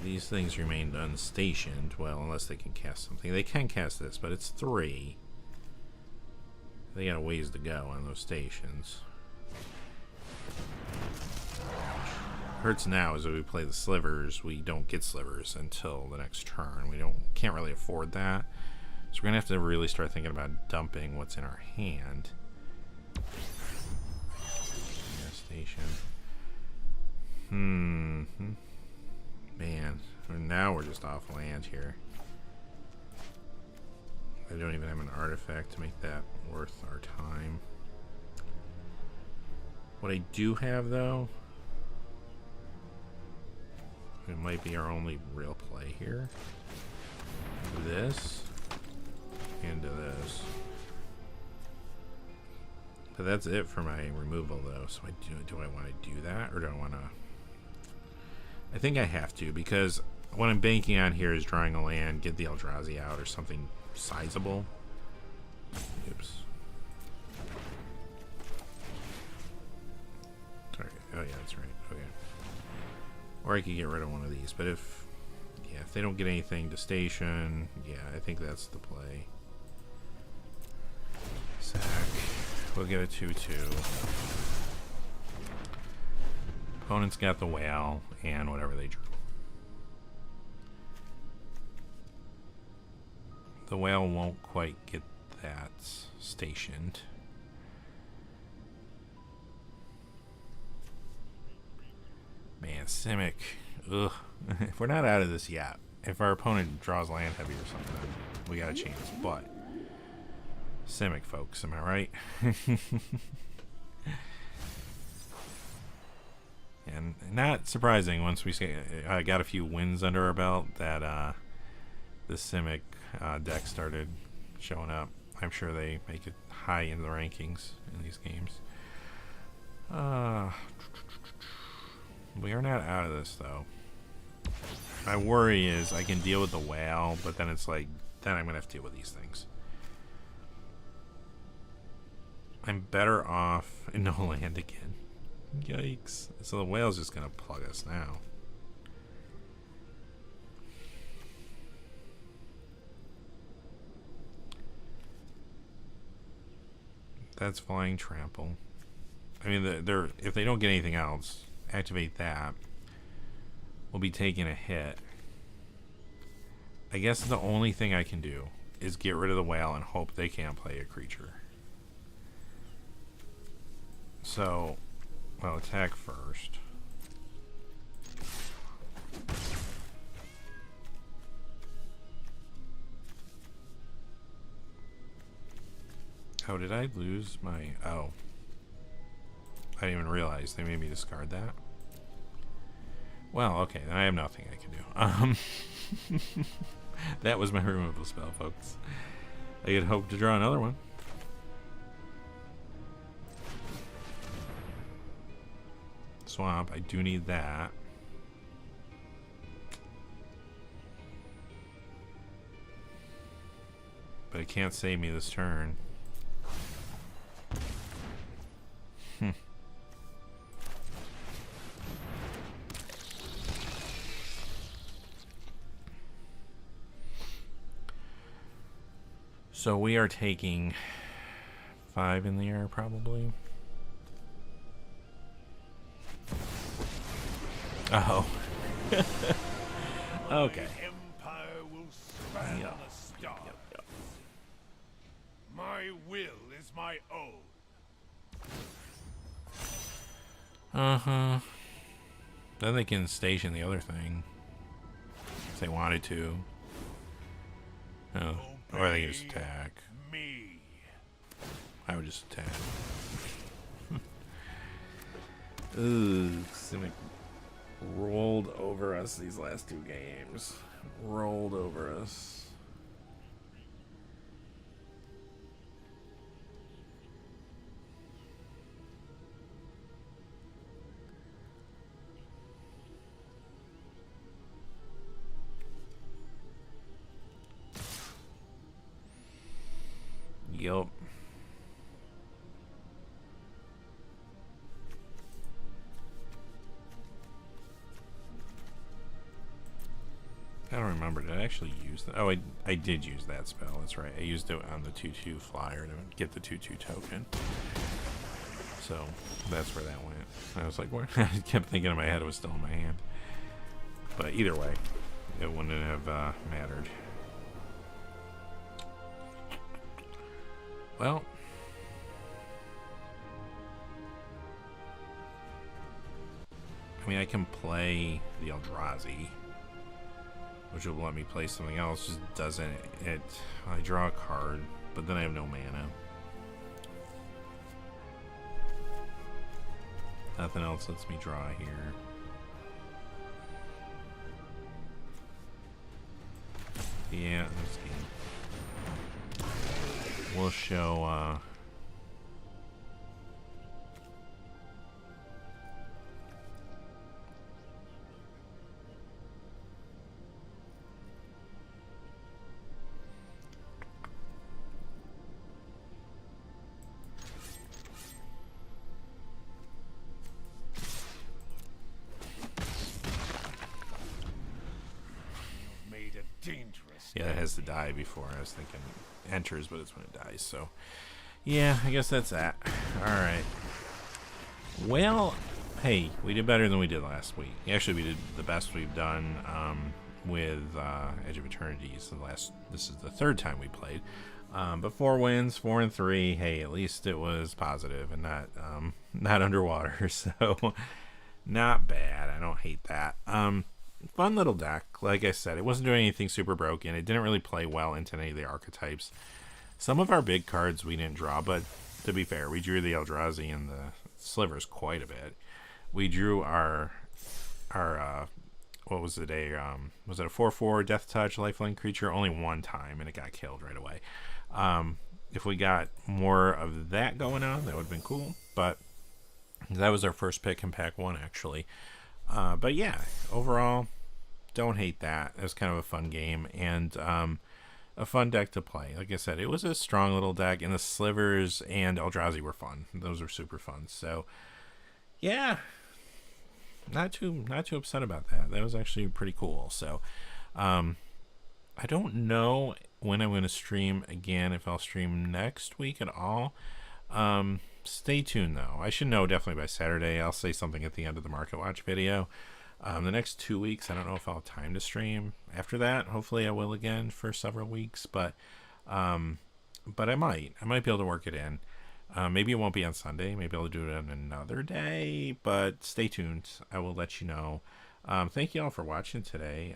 These things remained unstationed. Well, unless they can cast something. They can cast this, but it's 3. They got a ways to go on those stations. Hurts now is if we play the slivers, we don't get slivers until the next turn. We can't really afford that. So we're gonna have to really start thinking about dumping what's in our hand. Yeah, station. Man, now we're just off land here. I don't even have an artifact to make that worth our time. What I do have, though, it might be our only real play here. This into this. But that's it for my removal, though. So do I want to do that, or do I want to? I think I have to, because what I'm banking on here is drawing a land, get the Eldrazi out, or something sizable. Oops. Sorry. Oh yeah, that's right. Okay. Or I could get rid of one of these, but if they don't get anything to station, yeah, I think that's the play. Sack. We'll get a 2/2. Opponent's got the whale and whatever they drew. The whale won't quite get that stationed. Man, Simic. Ugh. If we're not out of this yet, if our opponent draws land heavy or something, we got a chance. But Simic, folks, am I right? And not surprising once we got a few wins under our belt that the Simic deck started showing up. I'm sure they make it high in the rankings in these games. We are not out of this though. My worry is I can deal with the whale, but then it's like, then I'm gonna have to deal with these things. I'm better off in no land again. Yikes. So the whale's just gonna plug us now. That's flying trample. I mean, they're if they don't get anything else, activate that. We'll be taking a hit. I guess the only thing I can do is get rid of the whale and hope they can't play a creature. So, well, attack first. Oh, did I lose my... Oh. I didn't even realize they made me discard that. Well, okay, then I have nothing I can do. That was my removal spell, folks. I had hoped to draw another one. Swamp, I do need that. But it can't save me this turn. So we are taking 5 in the air, probably. Oh. Okay. Empire will span the stars. Yep. My will is my own. Uh-huh. Then they can station the other thing. If they wanted to. Oh. Or they can just attack. Me. I would just attack. Ooh, Simic rolled over us these last 2 games. Rolled over us. Yup. I don't remember. Did I actually use that? Oh, I did use that spell. That's right. I used it on the 2/2 flyer to get the 2/2 token. So that's where that went. I was like, what? I kept thinking in my head it was still in my hand. But either way, it wouldn't have mattered. Well, I mean, I can play the Eldrazi, which will let me play something else. Just doesn't it? I draw a card, but then I have no mana. Nothing else lets me draw here. Yeah, this game. We'll show Made a dangerous. yeah, it has to die before. I was thinking enters, but it's when it dies. So yeah, I guess that's that. Alright. Well, hey, we did better than we did last week. Actually, we did the best we've done with Edge of Eternities. This is the third time we played. But 4 wins, 4 and 3. Hey, at least it was positive and not underwater. So not bad. I don't hate that. Fun little deck. Like I said, it wasn't doing anything super broken. It didn't really play well into any of the archetypes. Some of our big cards we didn't draw, but to be fair, we drew the Eldrazi and the Slivers quite a bit. We drew our what was it, was it a 4/4 Death Touch lifelink creature only one time, and it got killed right away. If we got more of that going on, that would have been cool, but that was our first pick in pack 1, actually. But yeah, overall, don't hate that. It was kind of a fun game, and a fun deck to play. Like I said, it was a strong little deck, and the Slivers and Eldrazi were fun. Those were super fun. So yeah, not too upset about that. That was actually pretty cool. So I don't know when I'm going to stream again, if I'll stream next week at all. Stay tuned though. I should know definitely by Saturday. I'll say something at the end of the Market Watch video. The next 2 weeks, I don't know if I'll have time to stream. After that, hopefully I will again for several weeks, but I might be able to work it in. Maybe it won't be on Sunday. Maybe I'll do it on another day, but stay tuned. I will let you know. Thank you all for watching today.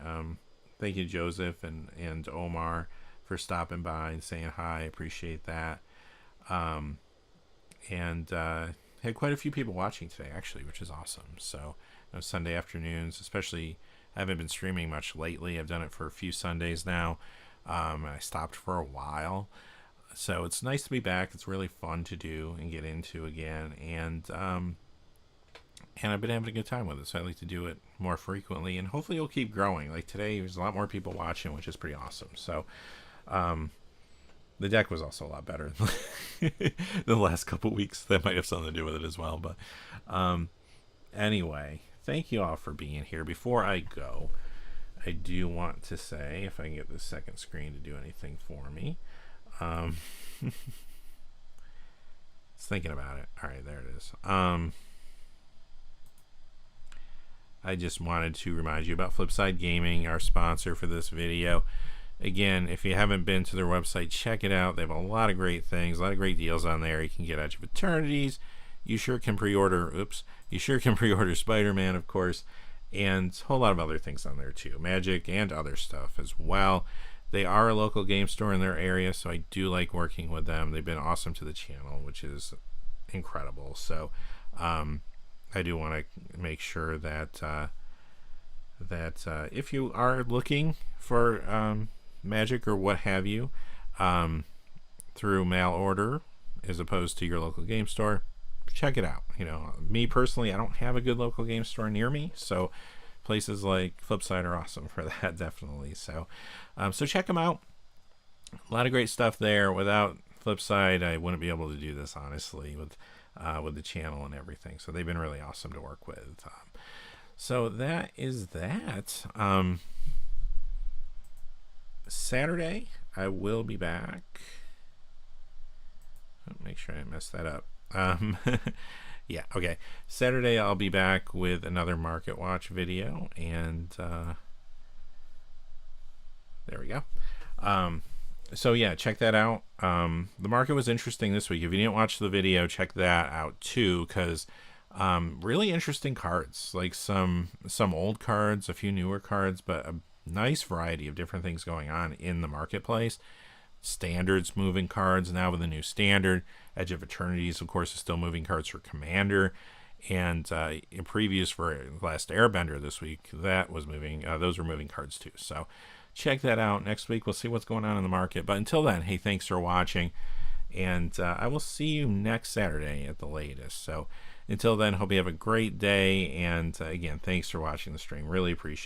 Thank you, Joseph and Omar, for stopping by and saying hi. I appreciate that. Had quite a few people watching today, actually, which is awesome. So, Sunday afternoons, especially, I haven't been streaming much lately. I've done it for a few Sundays now. I stopped for a while. So it's nice to be back. It's really fun to do and get into again. And I've been having a good time with it. So I like to do it more frequently. And hopefully it'll keep growing. Like today, there's a lot more people watching, which is pretty awesome. So, the deck was also a lot better than the last couple weeks. That might have something to do with it as well. But anyway, thank you all for being here. Before I go, I do want to say, if I can get the second screen to do anything for me. It's thinking about it. All right, there it is. I just wanted to remind you about Flipside Gaming, our sponsor for this video. Again, if you haven't been to their website, check it out. They have a lot of great things, a lot of great deals on there. You can get Edge of Eternities. You sure can pre-order, Spider-Man, of course, and a whole lot of other things on there too. Magic and other stuff as well. They are a local game store in their area, so I do like working with them. They've been awesome to the channel, which is incredible. So I do want to make sure that if you are looking for Magic or what have you through mail order as opposed to your local game store, check it out. Me personally, I don't have a good local game store near me, so places like Flipside are awesome for that, definitely. So so check them out. A lot of great stuff there. Without Flipside, I wouldn't be able to do this, honestly, with the channel and everything. So they've been really awesome to work with. So that is that. Saturday, I will be back. Make sure I didn't mess that up. Yeah, okay. Saturday, I'll be back with another Market Watch video, and there we go. So yeah, check that out. The market was interesting this week. If you didn't watch the video, check that out too, because really interesting cards, like some old cards, a few newer cards, but a nice variety of different things going on in the marketplace. Standards moving cards now with a new standard. Edge of Eternities, of course, is still moving cards for Commander, and in previews for Last Airbender this week, that was moving. Those were moving cards too. So check that out. Next week we'll see what's going on in the market. But until then, hey, thanks for watching, and I will see you next Saturday at the latest. So until then, hope you have a great day, and again, thanks for watching the stream. Really appreciate it.